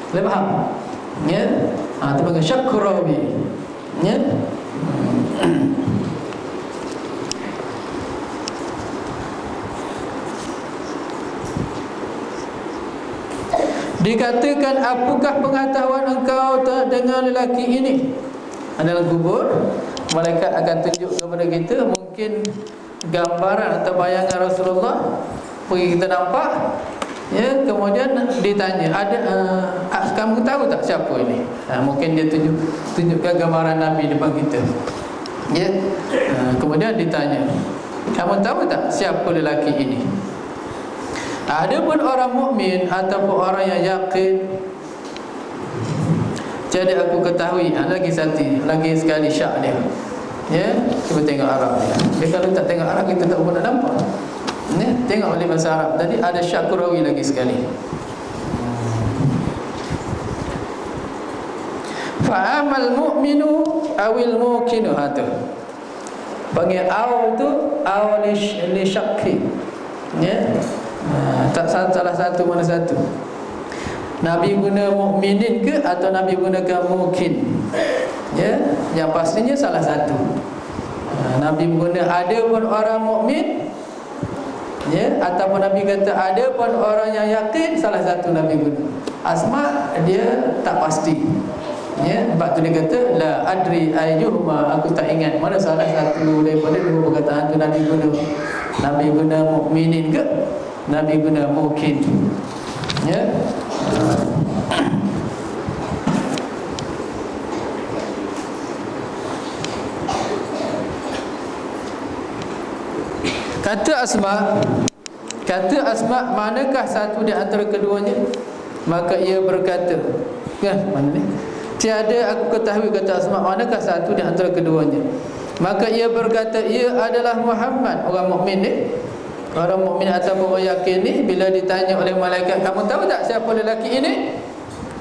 Boleh faham? Ya. Itu panggil syakku rawi. Ya. Dikatakan apakah pengetahuan engkau dengan lelaki ini dalam kubur? Malaikat akan tunjuk kepada kita mungkin gambaran atau bayangan Rasulullah, pergi kita nampak. Ya, kemudian ditanya, ada kamu tahu tak siapa ini? Mungkin dia tunjukkan gambaran Nabi depan kita. Ya. Kemudian ditanya, kamu tahu tak siapa lelaki ini? Adapun orang mukmin ataupun orang yang yakin, jadi aku ketahui. Lagi sekali syak dia. Ya, cuba tengok Arab dia. Dia kalau tak tengok Arab kita tak pernah nampak. Ya, tengok oleh bahasa Arab tadi ada syak rawi lagi sekali. Fa Fa'amal mu'minu awil mukinu. Tu panggil aw tu aw li syakki, ya. Tak salah satu mana satu. Nabi guna mukminin ke atau Nabi gunakan mungkin, ya, yang pastinya salah satu. Nabi guna ada pun orang mukmin, ya, ataupun Nabi kata ada pun orang yang yakin, salah satu Nabi guna. Asma dia tak pasti, ya. Sebab tu dia kata la adri ayyuhuma, aku tak ingat mana salah satu daripada dua perkataan tu Nabi guna. Nabi guna mukminin ke Nabi guna mungkin, ya. Kata Asma, manakah satu di antara keduanya? Maka ia berkata, kan, mana ni? Tiada aku ketahui, kata Asma, manakah satu di antara keduanya? Maka ia berkata, ia adalah Muhammad. Orang mukmin ni, orang mukmin ataupun orang yakin ni, bila ditanya oleh malaikat, kamu tahu tak siapa lelaki ini?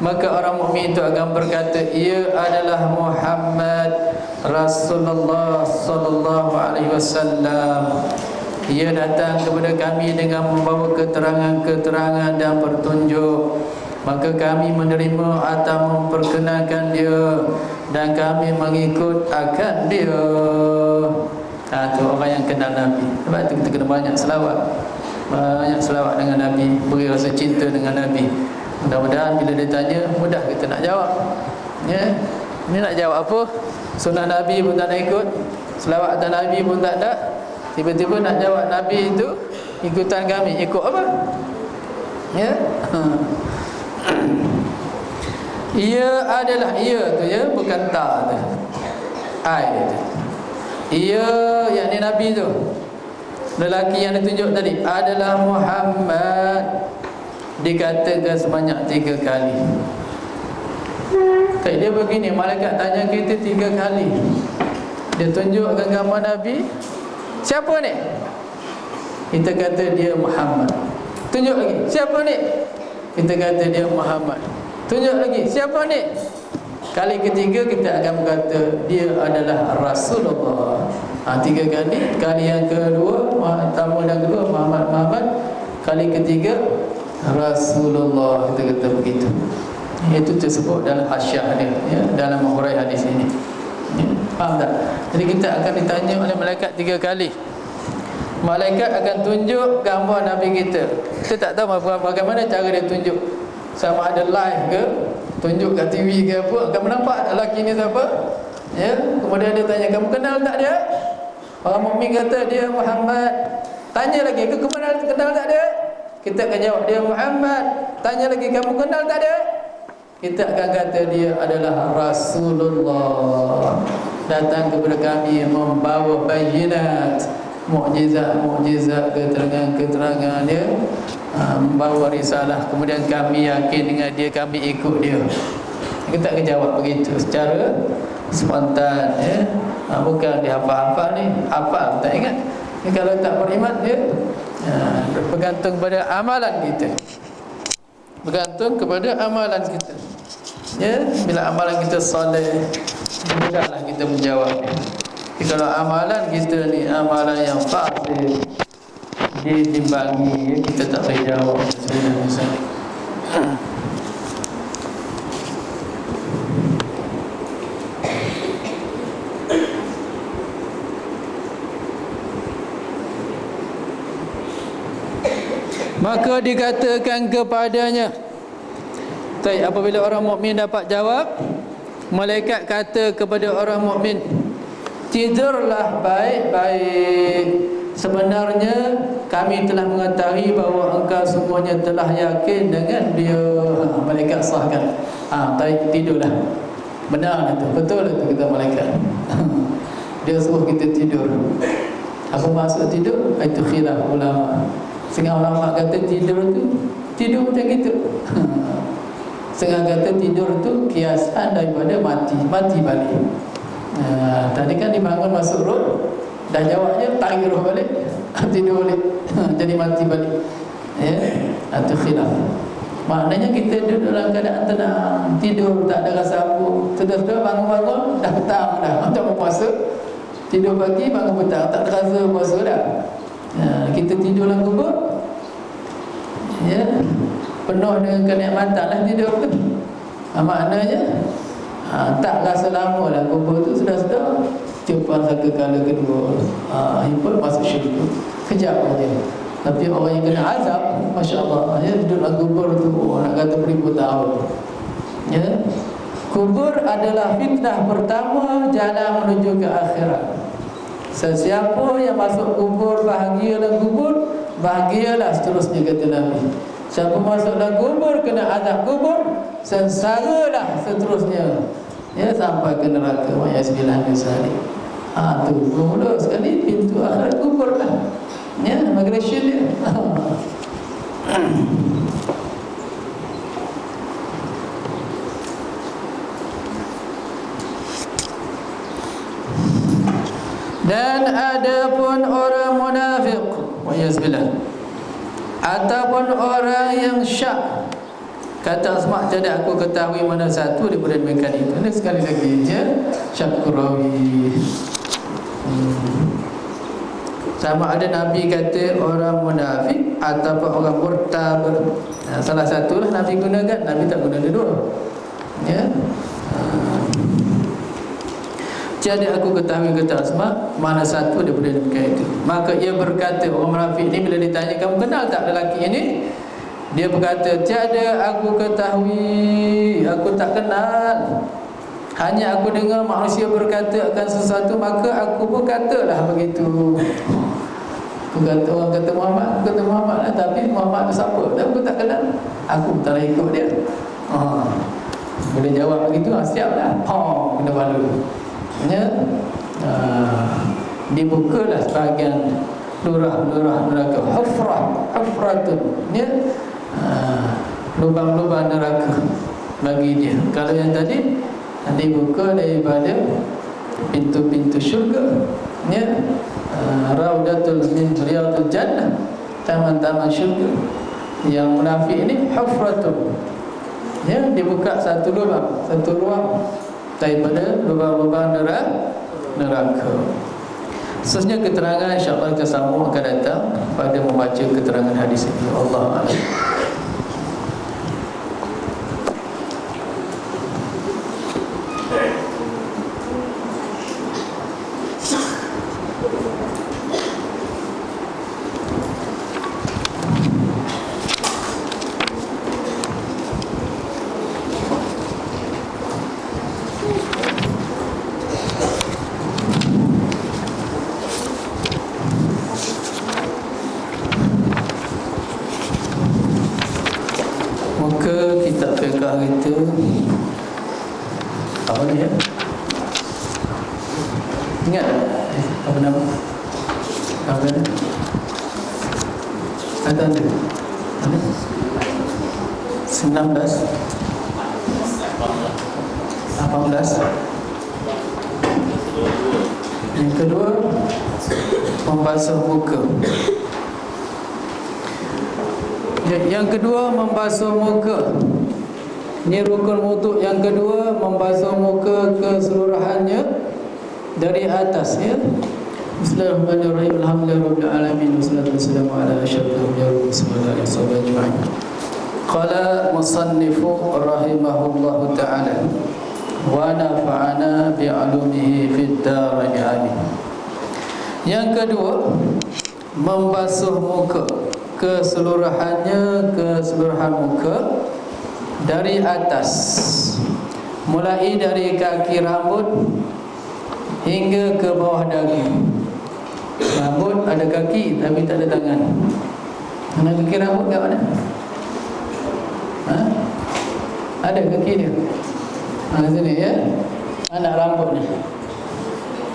Maka orang mukmin itu akan berkata, ia adalah Muhammad Rasulullah sallallahu alaihi wasallam. Ia datang kepada kami dengan membawa keterangan-keterangan dan petunjuk. Maka kami menerima atau memperkenalkan dia, dan kami mengikut akan dia. Tu orang yang kenal Nabi. Sebab tu kita kena banyak selawat. Banyak selawat dengan Nabi, beri rasa cinta dengan Nabi. Mudah-mudahan bila dia tanya, mudah kita nak jawab, ya. Ini nak jawab apa? Sunnah Nabi pun tak nak ikut, selawat atas Nabi pun tak ada. Tiba-tiba nak jawab Nabi itu ikutan kami, ikut apa? Ya. Ia adalah, ia tu, ya, bukan ta tu, ai tu. Ia, yakni Nabi tu, lelaki yang ditunjuk tadi adalah Muhammad. Dikatakan sebanyak 3 kali. Kayak dia begini, malaikat tanya kita 3 kali. Dia tunjukkan gambar Nabi. Siapa ni? Kita kata dia Muhammad. Tunjuk lagi, siapa ni? Kita kata dia Muhammad. Tunjuk lagi, siapa ni? Kali ketiga kita akan berkata dia adalah Rasulullah. 3 kali. Kali yang kedua, tamu yang kedua Muhammad. Kali ketiga Rasulullah. Kita kata begitu. Itu tersebut dalam hasyah dia, ya, dalam huraian hadis ini, ya. Faham tak? Jadi kita akan ditanya oleh malaikat 3 kali. Malaikat akan tunjuk gambar Nabi kita. Kita tak tahu bagaimana cara dia tunjuk. Sama ada live ke, tunjuk kat TV ke apa, akan menampak lelaki ni siapa, ya. Kemudian dia tanya, kamu kenal tak dia? Orang mukmin kata dia Muhammad. Tanya lagi, kamu kenal tak dia? Kita akan jawab dia Muhammad. Tanya lagi, kamu kenal tak dia? Kita akan kata dia adalah Rasulullah, datang kepada kami membawa bayinat, mukjizat, keterangan-keterangan dia, membawa risalah. Kemudian kami yakin dengan dia, kami ikut dia. Kita akan jawab begitu secara spontan, ya. Bukan dia hafal-hafal ni, hafal tak ingat. Kalau tak beriman dia, bergantung pada amalan kita. Bergantung kepada amalan kita, ya. Bila amalan kita soleh, mudahlah kita menjawab. Jadi kalau amalan kita ni amalan yang fasid, ditimbangi, kita tak boleh jawab sebenarnya. Maka dikatakan kepadanya, apabila orang mukmin dapat jawab, malaikat kata kepada orang mukmin, tidurlah baik-baik. Sebenarnya kami telah mengetahui bahawa engkau semuanya telah yakin dengan dia. Malaikat sahkan. Tidurlah. Benar itu, betul itu kata malaikat. Dia suruh kita tidur. Apa maksud tidur? Itu khilaf ulama. Setengah ulama kata tidur macam gitu. Setengah kata tidur tu kiasan daripada mati balik. Tadi kan dibangun masuk roh, dah jawabnya tarik roh balik, tidur balik, jadi mati balik. Ya, itu khilaf. Maknanya kita duduk dalam keadaan tenang, tidur tak ada rasa apa. Sudah-sudah bangun-bangun dah petang dah. Tak mau puasa. Tidur pagi bangun petang tak terasa puasa dah. Kita tidur dalam kubur, ya, penuh dengan kenikmatan lah tidur tu. Maknanya tak rasa lama lah kubur tu, sudah-sudah cepat saka kala kedua, himpuh masuk syurga. Kejap aja. Tapi orang yang kena azab, Masya Allah, ya, duduk dalam kubur tu, nak kata beribu tahun, ya. Kubur adalah fitnah pertama jalan menuju ke akhirat. Sesiapa yang masuk kubur bahagia dalam kubur, bahagialah seterusnya, kata Nabi. Siapa masuk dalam kubur kena azab kubur, sengsaralah seterusnya, ya, sampai ke neraka. Ayat 9 sekali. Tu mula sekali pintu akhirat kubur lah, ya, migration dia. Dan ada pun orang munafik, wa'iyazbillah, ataupun orang yang syak. Kata Asma', jadi aku ketahui mana satu daripada mereka itu. Ini sekali lagi je syakurawi. Sama ada Nabi kata orang munafik ataupun orang murtab. Salah satulah Nabi gunakan, Nabi tak guna dua. Ya. Jadi aku ketahui, kata Asma', mana satu daripada mereka itu. Maka ia berkata, orang munafik ni bila ditanya, kamu kenal tak lelaki ini? Dia berkata, tiada aku ketahui, aku tak kenal. Hanya aku dengar manusia berkata akan sesuatu, maka aku pun katalah begitu. Aku kata, orang kata Muhammad, aku kata Muhammad lah, tapi Muhammad tu siapa? Dan aku tak kenal. Aku tak nak ikut dia. Boleh jawab begitu, siap lah. Kena malu. Ya. Dibukalah sebahagian lurah-lurah neraka. Hufratun, ya. Lubang-lubang neraka bagi dia. Kalau yang tadi dibuka daripada pintu-pintu syurga, ya, raudatul min riyadul jannah, taman-taman syurga. Yang munafik ini hufratun, ya, dibuka satu lubang, satu ruang daripada lubang-lubang neraka. Seterusnya keterangan insya-Allah kita sambung akan datang pada membaca keterangan hadis ini. Allah a'lam. Apa dia? Ingat apa nama? Apa dia? Ada 19 18. Yang kedua, membasuh muka. Yang kedua, membasuh muka. Ini rukun wuduk yang kedua, membasuh muka keseluruhannya dari atas, ya. Bismillahirrahmanirrahim. Alhamdulillahirabbil alamin wassalatu wassalamu ala asyrafil anbiya'i wa sallallahu. Qala musannifu rahimahullahu ta'ala wa nafa'ana bi'ulumihi fid dharain amin. Yang kedua, membasuh muka keseluruhannya, keseluruhan muka dari atas, mulai dari kaki rambut hingga ke bawah dagu. Rambut ada kaki tapi tak ada tangan. Mana kaki rambut kat mana? Ada kaki dia. Sini, ya. Anak rambut ni.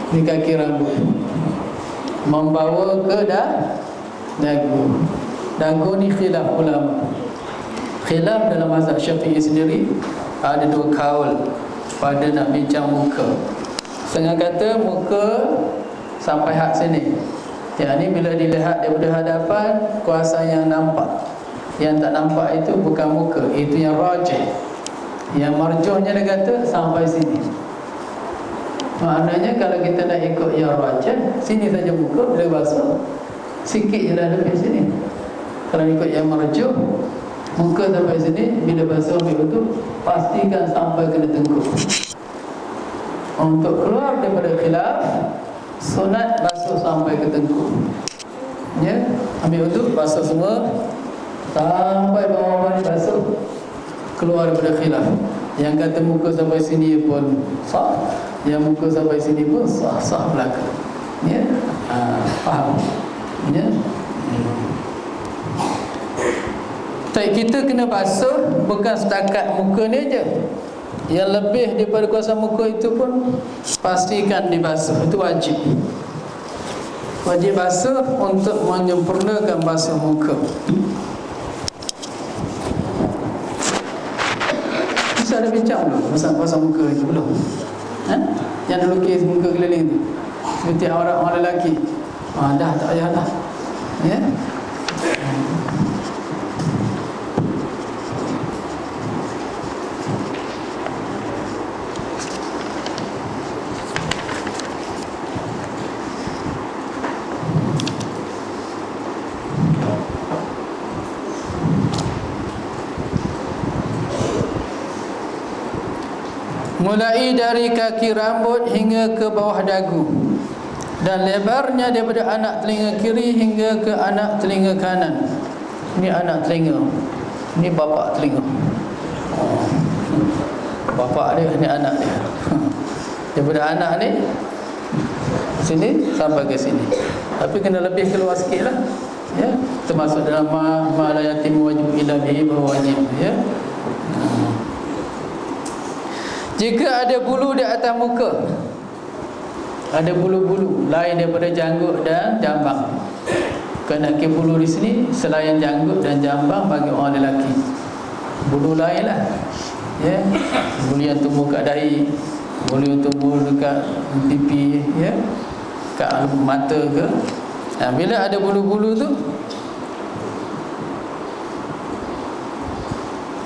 Ni kaki rambut. Membawa ke dagu. Dagu ni khilaf ulama. Khilaf dalam mazhab Syafi'i sendiri ada dua kaul pada nak bincang muka. Setengah kata muka sampai hak sini. Yang ni bila dilihat daripada hadapan, kuasa yang nampak. Yang tak nampak itu bukan muka, itu yang rajih. Yang marjuhnya dia kata sampai sini. Maknanya kalau kita nak ikut yang rajih, sini saja muka, bila basuh sikit je lah lebih sini. Kalau ikut yang marjuh, muka sampai sini, bila basuh ambil wudu, pastikan sampai kena tengkuk. Untuk keluar daripada khilaf, sunat basuh sampai ke tengkuk. Ya, ambil wudu, basuh semua sampai bawah ni basuh, keluar daripada khilaf. Yang kata muka sampai sini pun sah, yang muka sampai sini pun sah belaka. Ya, faham? Ya. Tapi kita kena basuh bukan setakat muka ni aja. Yang lebih daripada kuasa muka itu pun pastikan dibasuh, itu wajib. Wajib basuh untuk menyempurnakan basuh muka. Bisa ada bincang belum pasal muka itu belum? Yang ada lukis muka keliling tu, seperti orang lelaki. Dah tak payah dah. Ya. Mulai dari kaki rambut hingga ke bawah dagu, dan lebarnya daripada anak telinga kiri hingga ke anak telinga kanan. Ini anak telinga, ini bapak telinga. Bapak dia, ini anak dia. Daripada anak ni sini sampai ke sini. Tapi kena lebih keluar sikit lah, ya. Termasuk dalam ma la yatimu wajib illa bihi, bahawa wajib, ya. Jika ada bulu di atas muka, ada bulu-bulu lain daripada janggut dan jambang. Kena ke bulu di sini selain janggut dan jambang bagi orang lelaki. Bulu lain lah, ya. Bulu yang tumbuh kat dahi, bulu yang tumbuh dekat pipi, ya, kat mata ke. Bila ada bulu-bulu tu,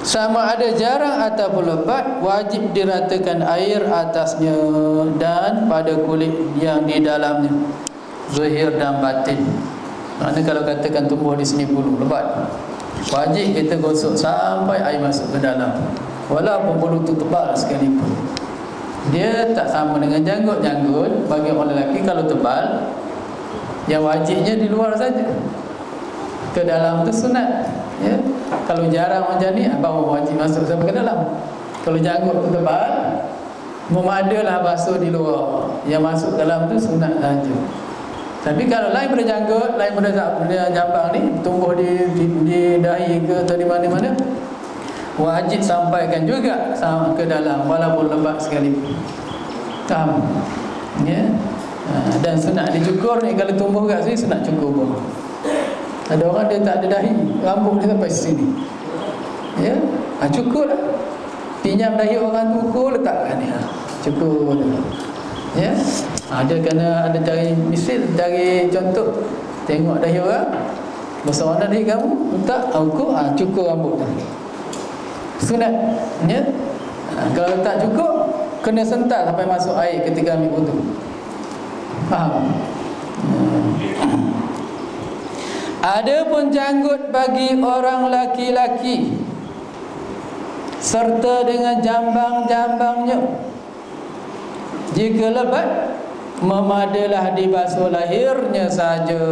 sama ada jarang ataupun lebat, wajib diratakan air atasnya dan pada kulit yang di dalamnya, zahir dan batin. Maksudnya kalau katakan tumbuh di sini bulu lebat, wajib kita gosok sampai air masuk ke dalam, walaupun bulu tu tebal sekalipun. Dia tak sama dengan janggut. Janggut bagi orang lelaki kalau tebal, yang wajibnya di luar saja, ke dalam tu sunat, ya. Kalau jarang macam ni, baru wajib masuk sampai ke dalam. Kalau janggut tu tebal, memadalah basuh di luar, yang masuk dalam tu sunat saja. Tapi kalau lain pada janggut, lain pada jambang ni, tumbuh di dahi ke atau di mana-mana, wajib sampaikan juga ke dalam, walaupun lebat sekalipun. Faham? Ya. Dan sunat dicukur ni, kalau tumbuh kat sini sunat cukur pun. Ada orang dia tak ada dahi, rambut dia sampai sini, ya, cukur lah. Pinjam dahi orang tu, ukur, letakkan ni, cukur, ya. Ada kena ada cari misil, cari contoh, tengok dahi orang, besar mana dahi kamu, letak, ukur, cukur rambut tu, sunat, ya. Kalau tak cukur, kena sental sampai masuk air ketika ambil wudu. Faham? Adapun janggut bagi orang laki-laki serta dengan jambang-jambangnya, jika lebat, memadalah dibasuh lahirnya saja,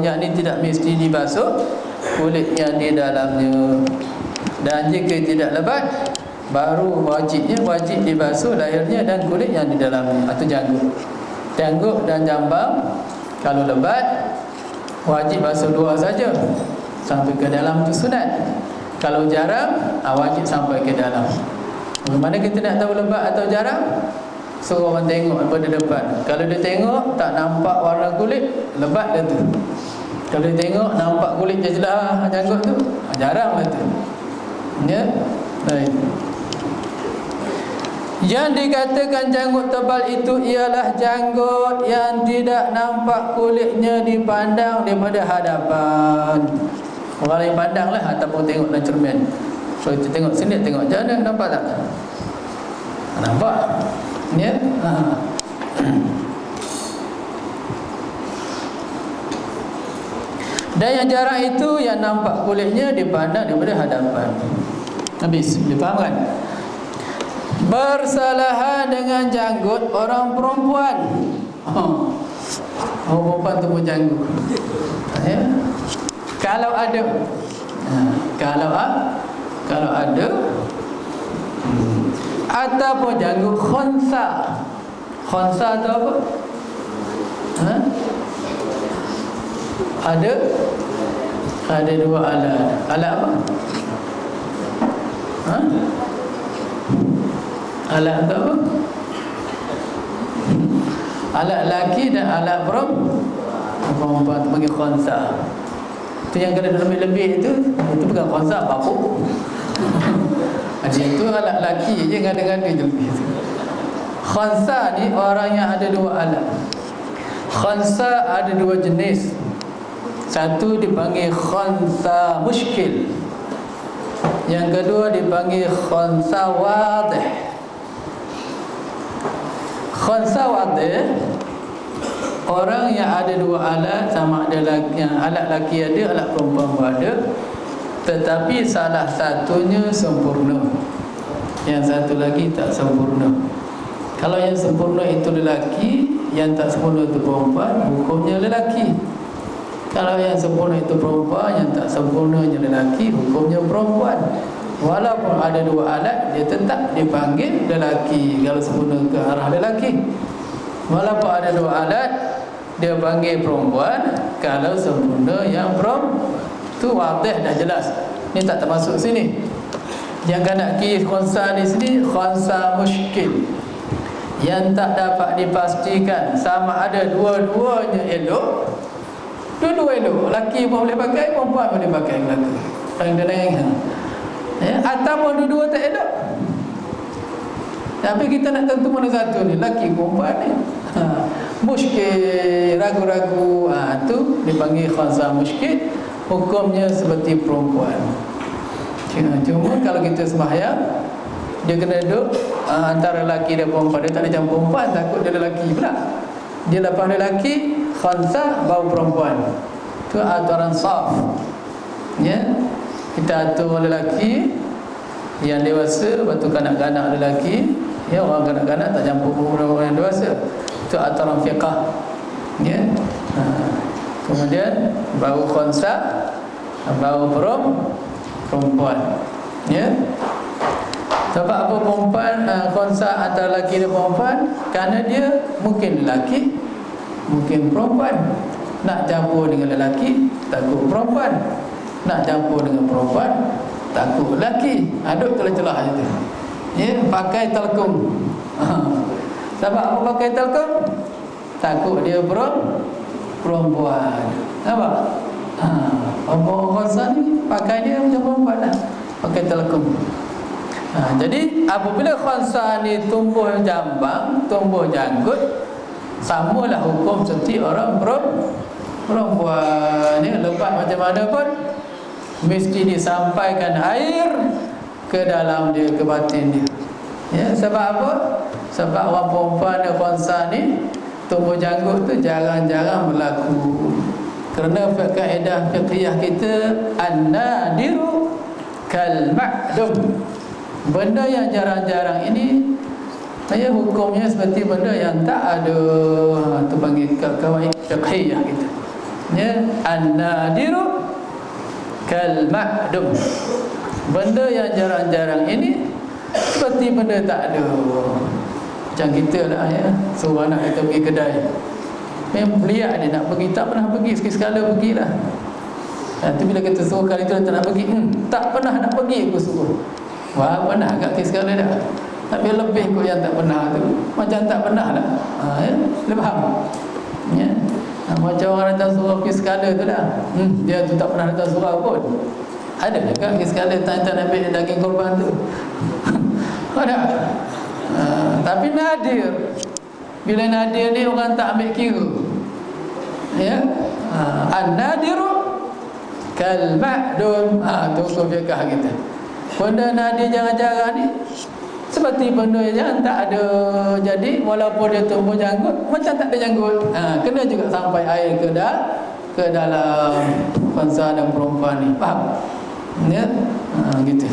yakni tidak mesti dibasuh kulit yang di dalamnya. Dan jika tidak lebat, baru wajib dibasuh lahirnya dan kulit yang di dalamnya, atau janggut. Janggut dan jambang kalau lebat, wajib basuh dua saja, sampai ke dalam tu sunat. Kalau jarang, wajib sampai ke dalam. Bagaimana kita nak tahu lebat atau jarang? Suruh orang tengok daripada depan. Kalau dia tengok tak nampak warna kulit, lebat dah tu. Kalau dia tengok nampak kulit jelas janggut tu, jarang lah tu, ya. Baik. Yang dikatakan janggut tebal itu ialah janggut yang tidak nampak kulitnya dipandang daripada hadapan. Orang lain pandang lah ataupun tengok dalam cermin. So kita tengok sini, tengok jana, nampak tak? Nampak? Ya? Dan yang jarang itu yang nampak kulitnya dipandang daripada hadapan. Habis, dia faham kan? Bersalahan dengan janggut orang perempuan. Orang perempuan tu pun janggut. Ya? Kalau ada, kalau ada, ataupun janggut khonsa. Khonsa tu apa? Ada dua alat. Alat apa? Alat tu apa? Alat lelaki dan alat perempuan tu panggil khonsa. Itu yang kena lebih-lebih itu bukan khonsa, papuk. Itu alat lelaki je, ngada-ngada je lebih tu. Khonsa ni orang yang ada dua alat. Khonsa ada dua jenis. Satu dipanggil khonsa muskil, yang kedua dipanggil khonsa wadih. Khonsa wadih, orang yang ada dua alat, sama ada alat laki ada, alat perempuan ada, tetapi salah satunya sempurna, yang satu lagi tak sempurna. Kalau yang sempurna itu lelaki, yang tak sempurna itu perempuan, hukumnya lelaki. Kalau yang sempurna itu perempuan, yang tak sempurnanya lelaki, hukumnya perempuan. Walaupun ada dua alat, dia tetap dipanggil lelaki kalau sempurna ke arah lelaki. Walaupun ada dua alat, dia panggil perempuan kalau sempurna yang perempuan. Itu wadih, dah jelas. Ini tak termasuk sini. Yang kena kis khonsa di sini, khonsa muskil, yang tak dapat dipastikan sama ada dua-duanya elok. Dua-dua elok, lelaki pun boleh pakai, perempuan boleh pakai lelaki. Ataupun dua-dua tak elok. Tapi kita nak tentu mana satu ni, lelaki perempuan ni. Muskil, ragu-ragu, tu dipanggil khonsa muskil, hukumnya seperti perempuan. Cuma kalau kita sembahyang, dia kena duduk antara lelaki dan perempuan. Dia tak ada campur perempuan, takut dia lelaki pula. Dia lepas lelaki, khansa baru perempuan. Itu aturan saf. Ya, kita atur lelaki yang dewasa, lepas tu kanak-kanak lelaki. Ya, orang kanak-kanak tak campur orang yang dewasa. Itu aturan fiqah. Ya. Kemudian baru khansa, baru perempuan. Ya. Sebab apa perempuan khonsa antara lelaki dan perempuan? Kerana dia mungkin lelaki, mungkin perempuan. Nak campur dengan lelaki, takut perempuan. Nak campur dengan perempuan, takut lelaki. Aduk celah-celah je tu. Ya, pakai telkom. Sebab apa pakai telkom? Takut dia perempuan. Nampak? Orang khonsa ni pakai dia macam perempuan lah. Pakai telkom. Jadi apabila khansa ni tumbuh jambang, tumbuh janggut, samalah hukum seperti orang perempuan. Lepas macam mana pun mesti disampaikan air ke dalam dia, ke batin dia. Ya, sebab apa? Sebab orang perempuan dan khansa ni tumbuh janggut tu jarang-jarang berlaku. Kerana kaedah fiqhiyah kita an-nadiru kal ma'dum. Benda yang jarang-jarang ini, hukumnya seperti benda yang tak ada. Itu panggil kawaid fiqhiyah kita. Ya, an-nadiru kal ma'dum. Benda yang jarang-jarang ini seperti benda tak ada. Macam kita lah ya, suruh anak kita pergi kedai, memang beliak dia nak pergi, tak pernah pergi, sekali-sekala pergilah. Nanti bila kita suruh kali tu tak nak pergi, tak pernah nak pergi aku suruh. Wah, pernah agak sekali dah. Tapi lebih kot yang tak pernah tu. Macam tak pernah lah. Ya, boleh faham? Ya. Macam orang datang surau pergi sekala tu dah. Dia tu tak pernah datang surau pun. Ada juga pergi sekala tak ambil daging korban tu. Ada. Tapi nadir. Bila nadir ni orang tak ambil kira. Ya. An-nadiru kal ma'dum. Tu hukum fiqh kita. Benda nadi jarang-jarang ni seperti benda yang tak ada. Jadi walaupun dia tumbuh janggut, macam tak ada janggut. Kena juga sampai air ke dalam khunsa dan perempuan ni. Faham? Ya? Gitu.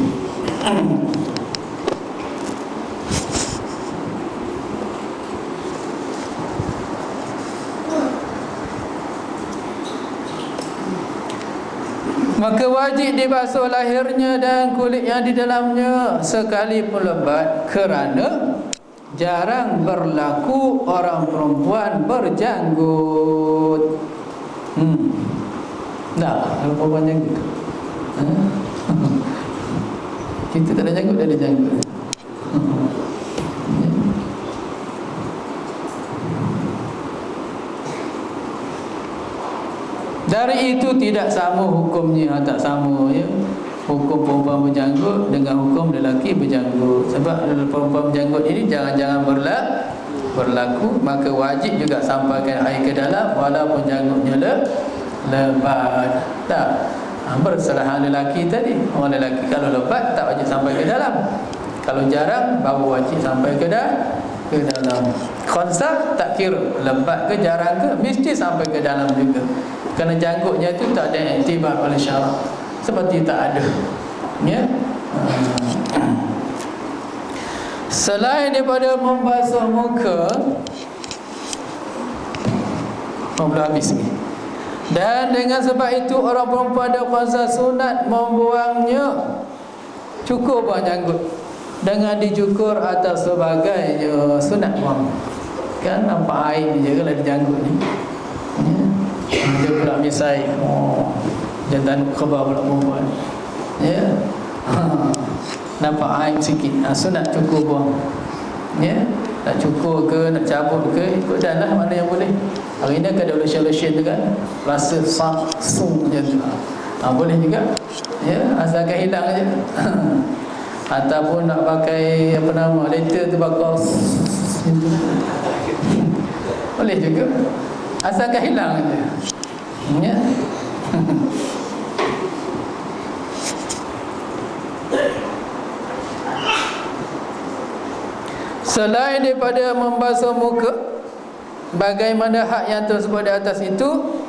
Maka wajib dibasuh lahirnya dan kulit yang di dalamnya sekalipun lebat, kerana jarang berlaku orang perempuan berjanggut. Nah, kalau perempuan janggut, kita tak ada janggut, dia ada janggut. Dari itu tidak sama hukumnya, tak sama ya. Hukum perempuan berjanggut dengan hukum lelaki berjanggut. Sebab perempuan berjanggut ini jangan-jangan berlaku, maka wajib juga sampaikan air ke dalam walaupun janggutnya lebat. Tak. Bersalahan lelaki tadi. Orang lelaki kalau lebat tak wajib sampai ke dalam. Kalau jarang baru wajib sampai ke dalam. Khunsa tak kira lebat ke jarang ke, mesti sampai ke dalam juga. Kerana janggutnya itu tak ada iktibar oleh syarak, seperti tak ada. Ya. Selain daripada membasuh muka, belum habis ni. Dan dengan sebab itu orang perempuan ada puasa sunat membuangnya, cukur buang janggut dengan dicukur atas sebagainya, sunat buang. Kan nampak air je kalau ada janggut ni. Dia pula misai, jantan khabar pula perempuan. Ya. Nampak air sikit, sunat cukur buang. Ya. Nak cukur ke, nak cabut ke, ikut dah lah mana yang boleh. Hari ni kan ada lotion tu kan, rasa sung macam tu. Boleh juga. Ya, asalkan hilang aja. Ataupun nak pakai apa nama, later tu bakal boleh juga. Asalkan hilang aja. Ya. Selain daripada membasuh muka, bagaimana hak yang tersebut di atas itu,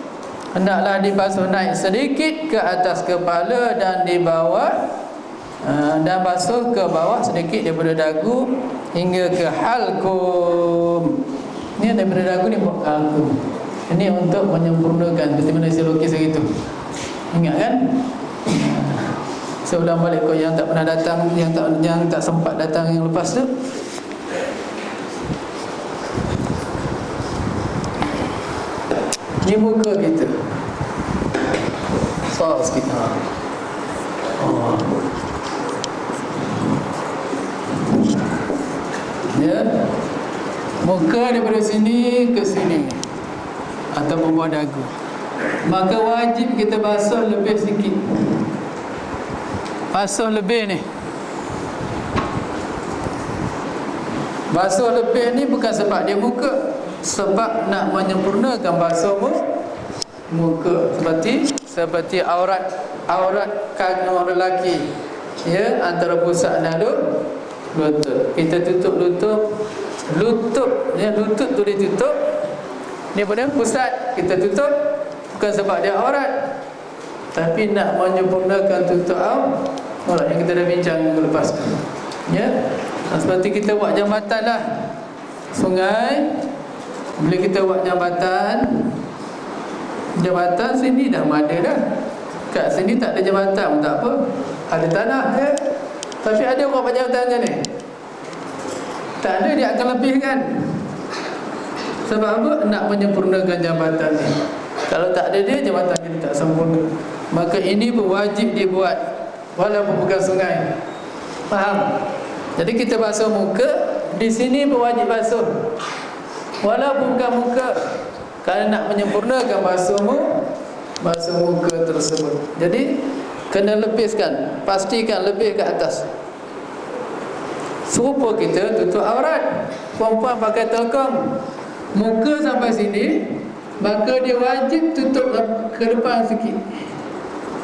hendaklah dibasuh naik sedikit ke atas kepala dan di bawah, dan basuh ke bawah sedikit daripada dagu hingga ke halkum. Ini daripada dagu ni buat halkum. Ini untuk menyempurnakan, seperti mana saya lukis itu. Ingat kan? Saya ulang balik kau yang tak pernah datang, yang tak sempat datang yang lepas tu. Ni muka kita. Soal sikit. Ya. Muka daripada sini ke sini ataupun bawah dagu, maka wajib kita basuh lebih sikit. Basuh lebih ni. Basuh lebih ni bukan sebab dia muka, sebab nak menyempurnakan basuh muka, seperti aurat kaki orang lelaki, ya, antara pusat dan lutut. Kita tutup lutut, ya, lutut tu ditutup. Ni pada pusat kita tutup, bukan sebab dia aurat, tapi nak menyempurnakan tutup aurat yang kita dah bincang minggu lepas tu. Ya, seperti kita buat jambatan lah, sungai. Bila kita buat jambatan sini dah ada dah. Kat sini tak ada jambatan pun tak apa, ada tanah je. Tapi ada orang buat jambatan macam ni, tak ada, dia akan lebihkan. Sebab apa? Nak menyempurnakan jambatan ni. Kalau tak ada dia, jambatan kita tak sempurna. Maka ini pun wajib dibuat walaupun bukan sungai. Faham? Jadi kita basuh muka, di sini pun wajib basuh walaupun bukan muka, kerana nak menyempurnakan basuh muka tersebut. Jadi kena lepaskan, pastikan lebih ke atas. Serupa kita tutup aurat, perempuan pakai telkom, muka sampai sini, maka dia wajib tutup ke depan sikit.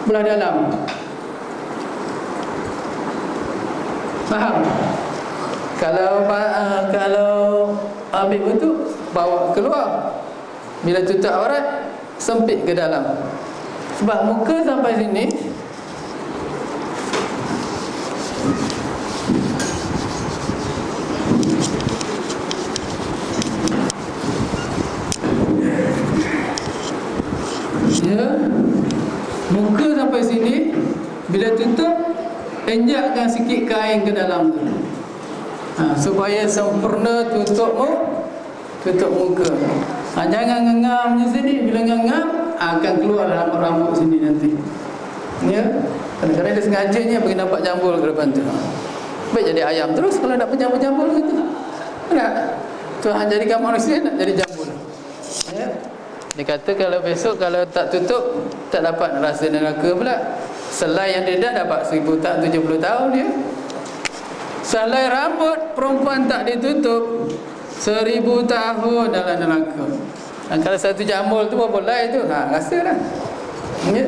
belah dalam. Faham? Kalau ambil wuduk, bawa keluar. Bila tutup aurat, sempit ke dalam. Sebab muka sampai sini, ya, muka sampai sini. Bila tutup, injakkan sikit kain ke dalam tu, supaya sempurna tutup muka. Jangan ngengam je sini. Bila ngengam, akan keluar rambut-rambut sini nanti. Ya, kadang-kadang dia sengajanya bagi nampak jambul ke depan tu. Baik jadi ayam terus kalau nak berjambul-jambul gitu. Nak Tuhan jadikan manusia nak jadi jambul. Ya. Dia kata kalau besok kalau tak tutup, tak dapat rasa neraka pula. Selai yang dia dah dapat 1070 tahun dia. Selai rambut perempuan tak ditutup 1000 tahun dalam neraka. Kalau satu jambul tu berapa lay tu? Rasalah. Ya.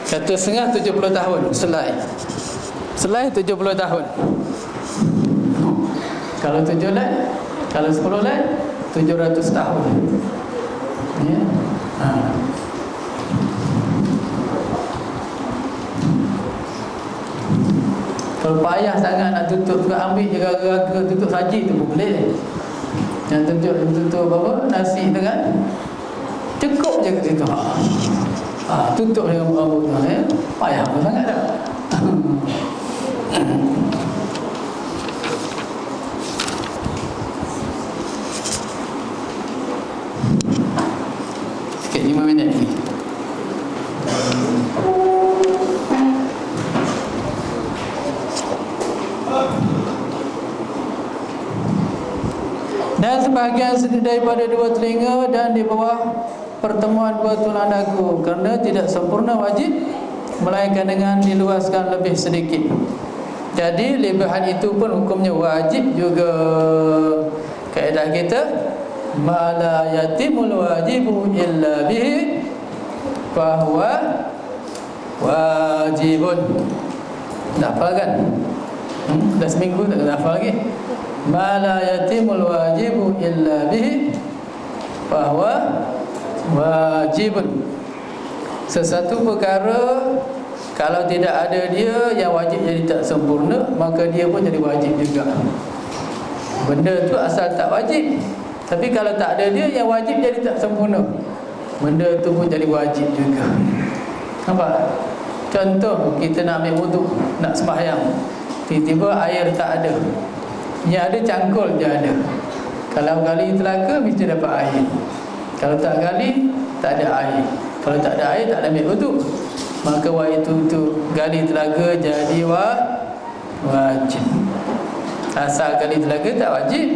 Satu setengah 70 tahun selai 70 tahun. Kalau 7 lay, kalau 10 lay 700 tahun. Ya. Kalau payah sangat nak tutup, ambil je raga-raga tutup saji tu pun boleh. Yang tutup apa? Nasi tu kan, cukup je kat situ. Tutup dengan rambut tu, ya. Payah pun sangat dah. Sikit 5 minit ni. Dan sebahagian daripada dua telinga dan di bawah pertemuan dua tulang dagu, kerana tidak sempurna wajib, melainkan dengan diluaskan lebih sedikit. Jadi lebihan itu pun hukumnya wajib juga. Kaedah kita, ma la yatimul wajibu illa bihi fahuwa wajibun. Dah hafal kan? Dah seminggu tak hafal lagi. Ma la yatimul wajibu illa bihi fahuwa wajibun. Sesuatu perkara kalau tidak ada dia, yang wajib jadi tak sempurna, maka dia pun jadi wajib juga. Benda tu asal tak wajib, tapi kalau tak ada dia, yang wajib jadi tak sempurna, benda tu pun jadi wajib juga. Nampak? Contoh, kita nak ambil wuduk, nak sembahyang, tiba-tiba air tak ada. Yang ada cangkul je ada. Kalau gali telaga, mesti dapat air. Kalau tak gali, tak ada air. Kalau tak ada air, tak ada ambil wuduk, maka waktu itu gali telaga jadi wajib. Asal gali telaga tak wajib,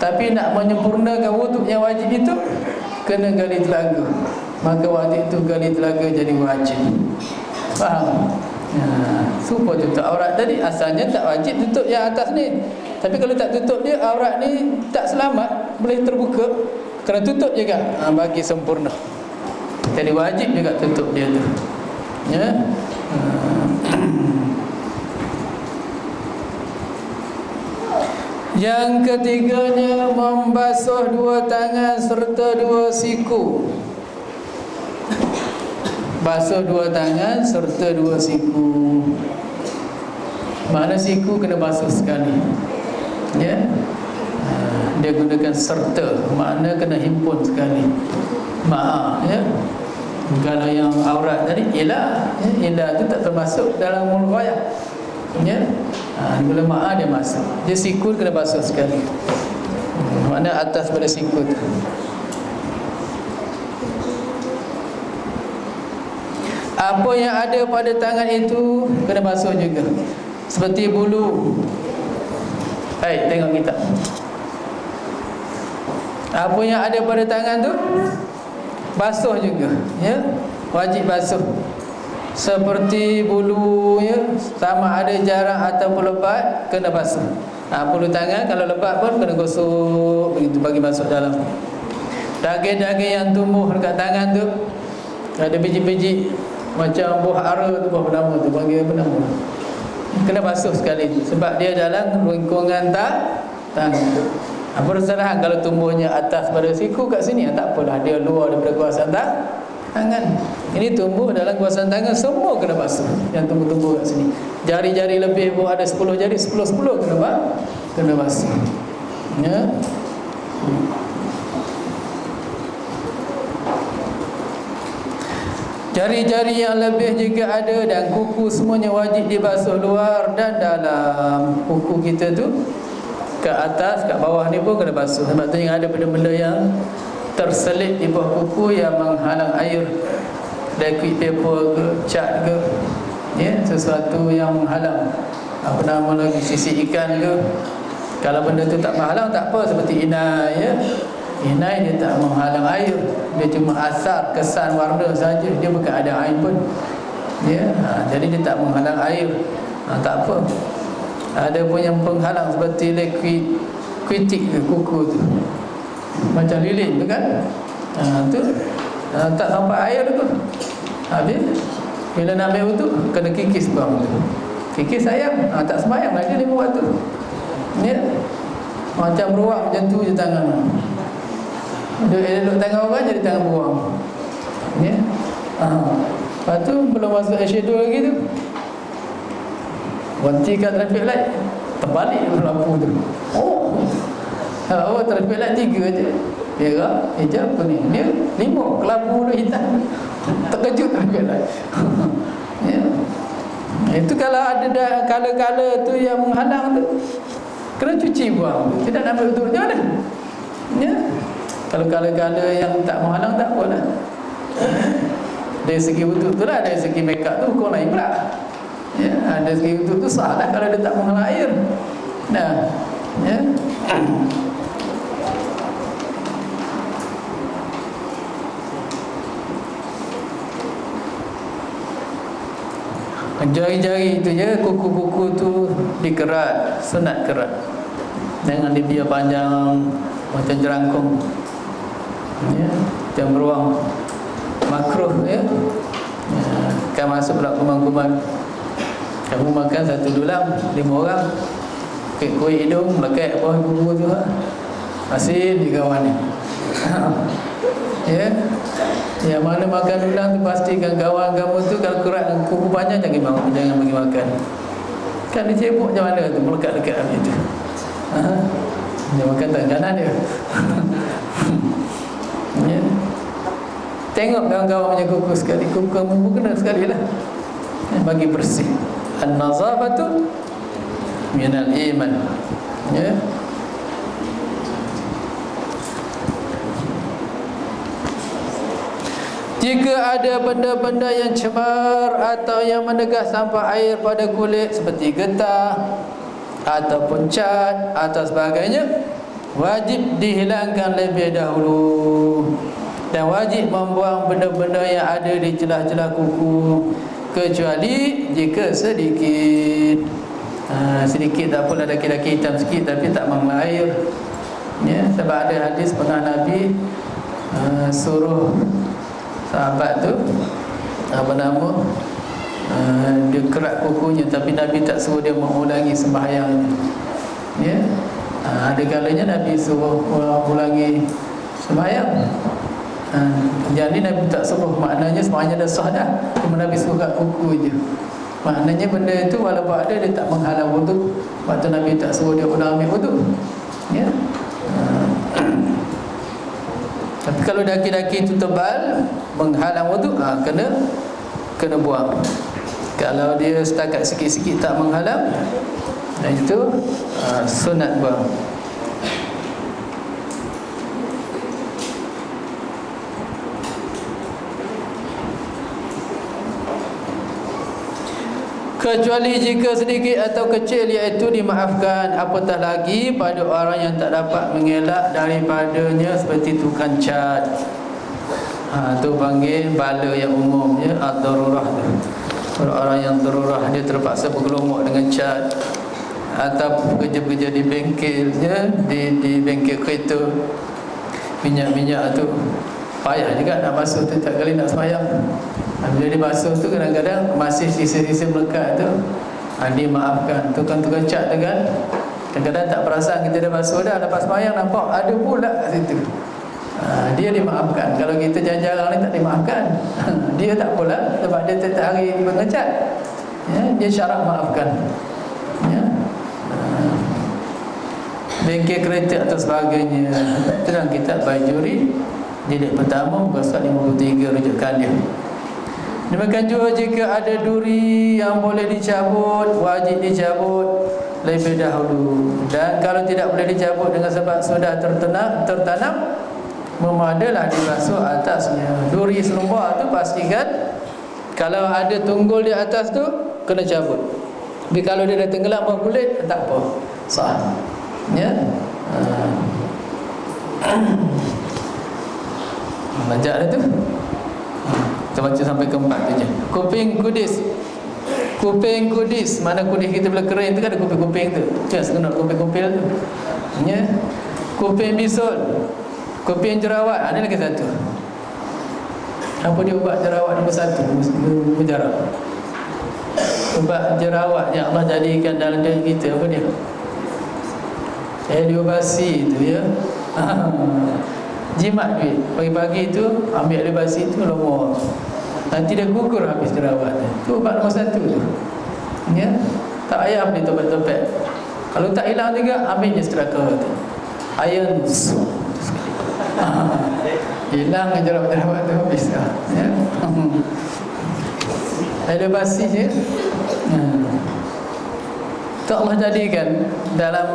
tapi nak menyempurnakan wuduk yang wajib itu, kena gali telaga, maka waktu itu gali telaga jadi wajib. Faham? Supaya tutup aurat tadi asalnya tak wajib tutup yang atas ni, tapi kalau tak tutup dia, aurat ni tak selamat, boleh terbuka, kena tutup juga bagi sempurna. Jadi wajib juga tutup dia tu. Ya. Yang ketiganya, membasuh dua tangan serta dua siku. Basuh dua tangan serta dua siku. Mana siku kena basuh sekali. Ya. Dia gunakan serta, makna kena himpun sekali. Ya. Kalau yang aurat tadi ialah, ya, ialah tu tak termasuk dalam mulghayah. Ya. Bila ma'a dia masuk. Dia siku kena basuh sekali. Makna atas pada siku tu. Apa yang ada pada tangan itu kena basuh juga. Seperti bulu. Hai, tengok kita. Apa yang ada pada tangan tu basuh juga, ya. Wajib basuh. Seperti bulu, ya, sama ada jarang ataupun lebat, kena basuh. Puluh tangan kalau lebat pun kena gosok begitu bagi masuk dalam. Daging-daging yang tumbuh dekat tangan tu ada biji-biji macam buah ara tu, buah bernama tu, panggil apa nama, kena basuh sekali sebab dia dalam lingkungan tangan. Apa kesalahan kalau tumbuhnya atas pada siku kat sini? Tak apalah, dia luar daripada kawasan tangan. Ini tumbuh dalam kawasan tangan, semua kena basuh. Yang tumbuh-tumbuh kat sini, jari-jari lebih pun ada 10 jari, 10 kena basuh. Ya. Jari-jari yang lebih jika ada dan kuku semuanya wajib dibasuh luar dan dalam. Kuku kita tu ke atas, kat bawah ni pun kena basuh. Sebab tu yang ada benda-benda yang terselit di bawah kuku yang menghalang air, liquid paper ke, cat ke, ya, sesuatu yang menghalang. Apa nama lagi, sisi ikan ke. Kalau benda tu tak menghalang tak apa, seperti inai, ya. Inai dia tak menghalang air, dia cuma asar kesan warna saja, dia bukan ada air pun, ya. Jadi dia tak menghalang air, tak apa. Ada pun yang penghalang seperti liquid kritik ke kuku tu, macam lilin tu kan, tu tak sampai air tu, habis bila nak ambil wudu kena kikis buang tu. Kikis sayang, tak sembahyang lagi dia buat tu, ya. Macam beruang macam tu je tangan. Dia elok tangan orang jadi tangan beruang, ya. Lepas tu belum masuk eyeshadow lagi tu, berhenti kat traffic light, terbalik lampu tu. Oh, traffic light 3 je, merah, hijau, kuning. Dia 5, kelabu tu hitam. Terkejut traffic light. Ya. Itu kalau ada kala-kala tu yang menghalang tu, kena cuci buang tu. Tidak nak ambil wudu macam mana? Ya. Kalau kala-kala yang tak menghalang tak apalah. Dari segi wudu tu lah, dari segi make up tu hukum lain pula. Ya, ada segi wudu tu sah lah kalau dia tak menghalang air. Nah, ya. Jari-jari tu je, kuku-kuku tu dikerat, sunat kerat. Jangan dibiar panjang macam jerangkung, ya, macam beruang, makruh, ya. Kan masuk pula kuman-kuman. Kamu makan satu dulang 5 orang, kuih hidung melekat bawah kuku tu, masih di kawan ni. Ya. Yang mana makan dulang tu pastikan kawan kamu tu kalau kerat kuku panjang jangan bagi makan. Kan dia cebok macam mana tu, melekat dekat habis tu. Dia makan tangan kanan dia. Ya. Tengok kawan-kawan punya kuku sekali, kuku kamu pun kena sekali lah, bagi bersih. An-nazafatu minal iman. Ya. Jika ada benda-benda yang cemar atau yang menegah sampah air pada kulit seperti getah ataupun cat atau sebagainya, wajib dihilangkan lebih dahulu. Dan wajib membuang benda-benda yang ada di celah-celah kuku, kecuali jika sedikit. Sedikit tak apalah, daki-daki hitam sikit tapi tak mengeluarkan air, ya. Sebab ada hadis pernah Nabi suruh sahabat tu apa nama, dia kerat kukunya, tapi Nabi tak suruh dia mengulangi sembahyangnya, ya. Ada kalanya Nabi suruh ulangi sembahyang. Jadi Nabi tak suruh, maknanya semuanya dah sah dah, cuma Nabi suruh kat kuku je. Maknanya benda itu walaupun ada, dia tak menghalang wudu. Waktu Nabi tak suruh dia ulang ambil wudu, ya. Tapi kalau daki-daki itu tebal menghalang wudu, kena buang. Kalau dia setakat sikit-sikit tak menghalang, itu sunat buang. Kecuali jika sedikit atau kecil, iaitu dimaafkan. Apatah lagi pada orang yang tak dapat mengelak daripadanya, seperti tukang cat. Tu panggil bala yang umum, ya, ad-darurah tu. Orang yang darurah, dia terpaksa bergelumuk dengan cat. atau kerja-kerja di bengkelnya, di bengkel kereta minyak-minyak tu, payah juga nak basuh tu, tak kali nak semayang. Bila dibasuh tu kadang-kadang masih sisa-sisa melekat tu, dimaafkan. Tukang-tukang cat tu kan, kadang-kadang tak perasan kita dah basuh dah, lepas semayang nampak ada pula kat situ. Dia dimaafkan. Kalau kita jarang-jarang ni tak dimaafkan. Dia tak pula, sebab dia tetap hari mengecat, ya, dia syarat maafkan, ya. Bengkel kereta atau sebagainya, dalam kitab Bajuri jilid pertama muka surat 53 rujukan dia. Demikian juga jika ada duri yang boleh dicabut, wajib dicabut lebih dahulu. Dan kalau tidak boleh dicabut dengan sebab sudah tertanam, memadalah dibasuh atasnya. Duri selumbar tu pastikan kalau ada tunggul di atas tu kena cabut. Tapi kalau dia dah tenggelam bawah kulit, tak apa, sah, ya. Belajar dah tu. Kita baca sampai ke 4 tu je. Kuping kudis. Kuping kudis, mana kudis kita bila kering tu kan ada kuping-kuping tu. Just kena kuping-kuping tu, ya. Kuping bisul, kuping jerawat, ni lagi satu. Apa dia ubat jerawat nombor 1? Mujarab. Ubat jerawat yang Allah jadikan dalam diri kita, apa dia? Eliobasi tu, ya. Jimat duit pagi-pagi tu, ambil eliobasi tu lomor, nanti dia gugur habis jerawat tu. Ubat nombor 1 tu, ya. Tak payah beli tobat-tobat. Kalau tak hilang juga, ambil je seteraka tu, iron hilang jerawat-jerawat tu habis, ya. Eliobasi je. Tu Allah jadikan dalam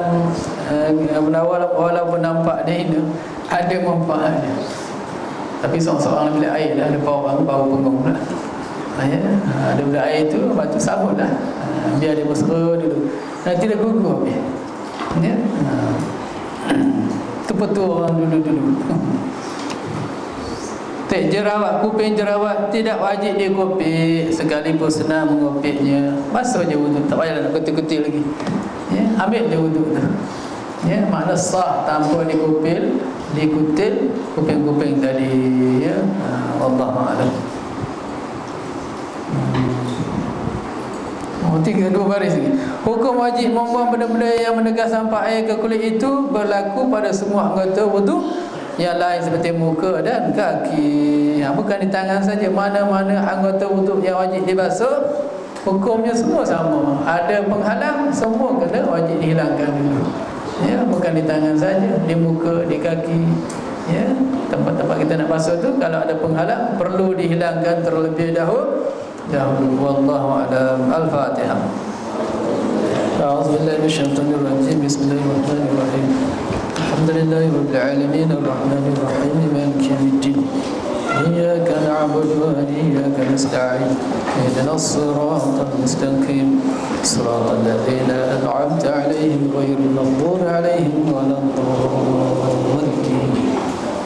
walaupun nampak dia hina, ada manfaatnya. Tapi seorang-seorang bila air dah, ada bau punggung pula, ya. Ada bila air tu, lepas tu sabut lah, biar dia mesra dulu, nanti dia gugur habis, ya. Tu petua orang dulu-dulu. Jerawat, kuping jerawat tidak wajib dikupik, sekalipun senang mengupiknya. Basuh je wuduk, tak payah nak kutil-kutil lagi, ya. Ambil je wuduk tu, ya. Makna sah tanpa dikutil kuping-kuping tadi, ya. Wallahu a'lam. 2 baris lagi. Hukum wajib membuang benda-benda yang menegah sampah air ke kulit itu berlaku pada semua anggota wuduk yang lain seperti muka dan kaki. Bukan di tangan saja. Mana-mana anggota wuduk yang wajib dibasuh, hukumnya semua sama. Ada penghalang, semua kena wajib dihilangkan dulu, ya. Bukan di tangan saja, di muka, di kaki, ya. Tempat-tempat kita nak basuh tu, kalau ada penghalang perlu dihilangkan terlebih dahulu. Wallahu a'lam. Al-Fatihah. A'udzubillahi minasyaitonir rajim. Bismillahirrahmanirrahim. Alhamdulillahi rabbil alamin arrahmanir rahim maliki yaumiddin. Iyyaka na'budu wa iyyaka nasta'in. Ihdinas siratal mustaqim. Siratal ladzina an'amta 'alaihim ghairil maghdubi 'alaihim waladdallin.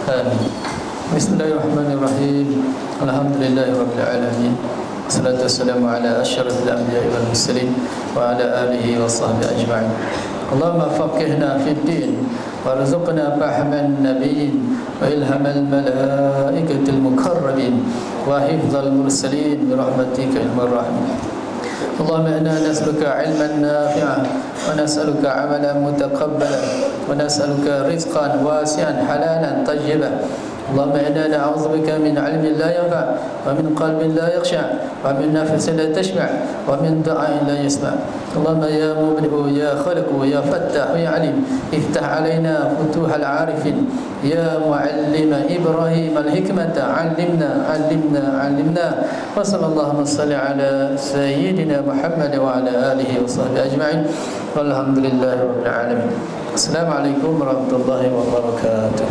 Amin. Bismillahirrahmanirrahim. Alhamdulillahi rabbil alamin. Wassalatu wassalamu ala asyrafil anbiya'i wal mursalin wa ala alihi wa sahbihi ajma'in. Allahumma faqihna fid din warzuqna fahman nabiyyin wa ilhamal malaikatil mukarrabin wa hifdzal mursalin bi rahmatika ya arhamar rahimin. Allahumma inna nas'aluka 'ilman nafi'an wa nas'aluka 'amalan mutaqabbalan wa nas'aluka rizqan wasi'an halalan tayyiban. اللهم إنا نعوذ بك من علم لا ينفع ومن قلب لا يخشع ومن نفس لا تشبع ومن دعاء لا يسمع. اللهم يا مبدئ يا خالق يا فتاح يا عليم افتح علينا فتوح العارفين. يا معلم إبراهيم الحكمة علمنا وصلى اللهم صل على سيدنا محمد وعلى آله وصحبه أجمعين والحمد لله رب العالمين. السلام عليكم ورحمة الله وبركاته.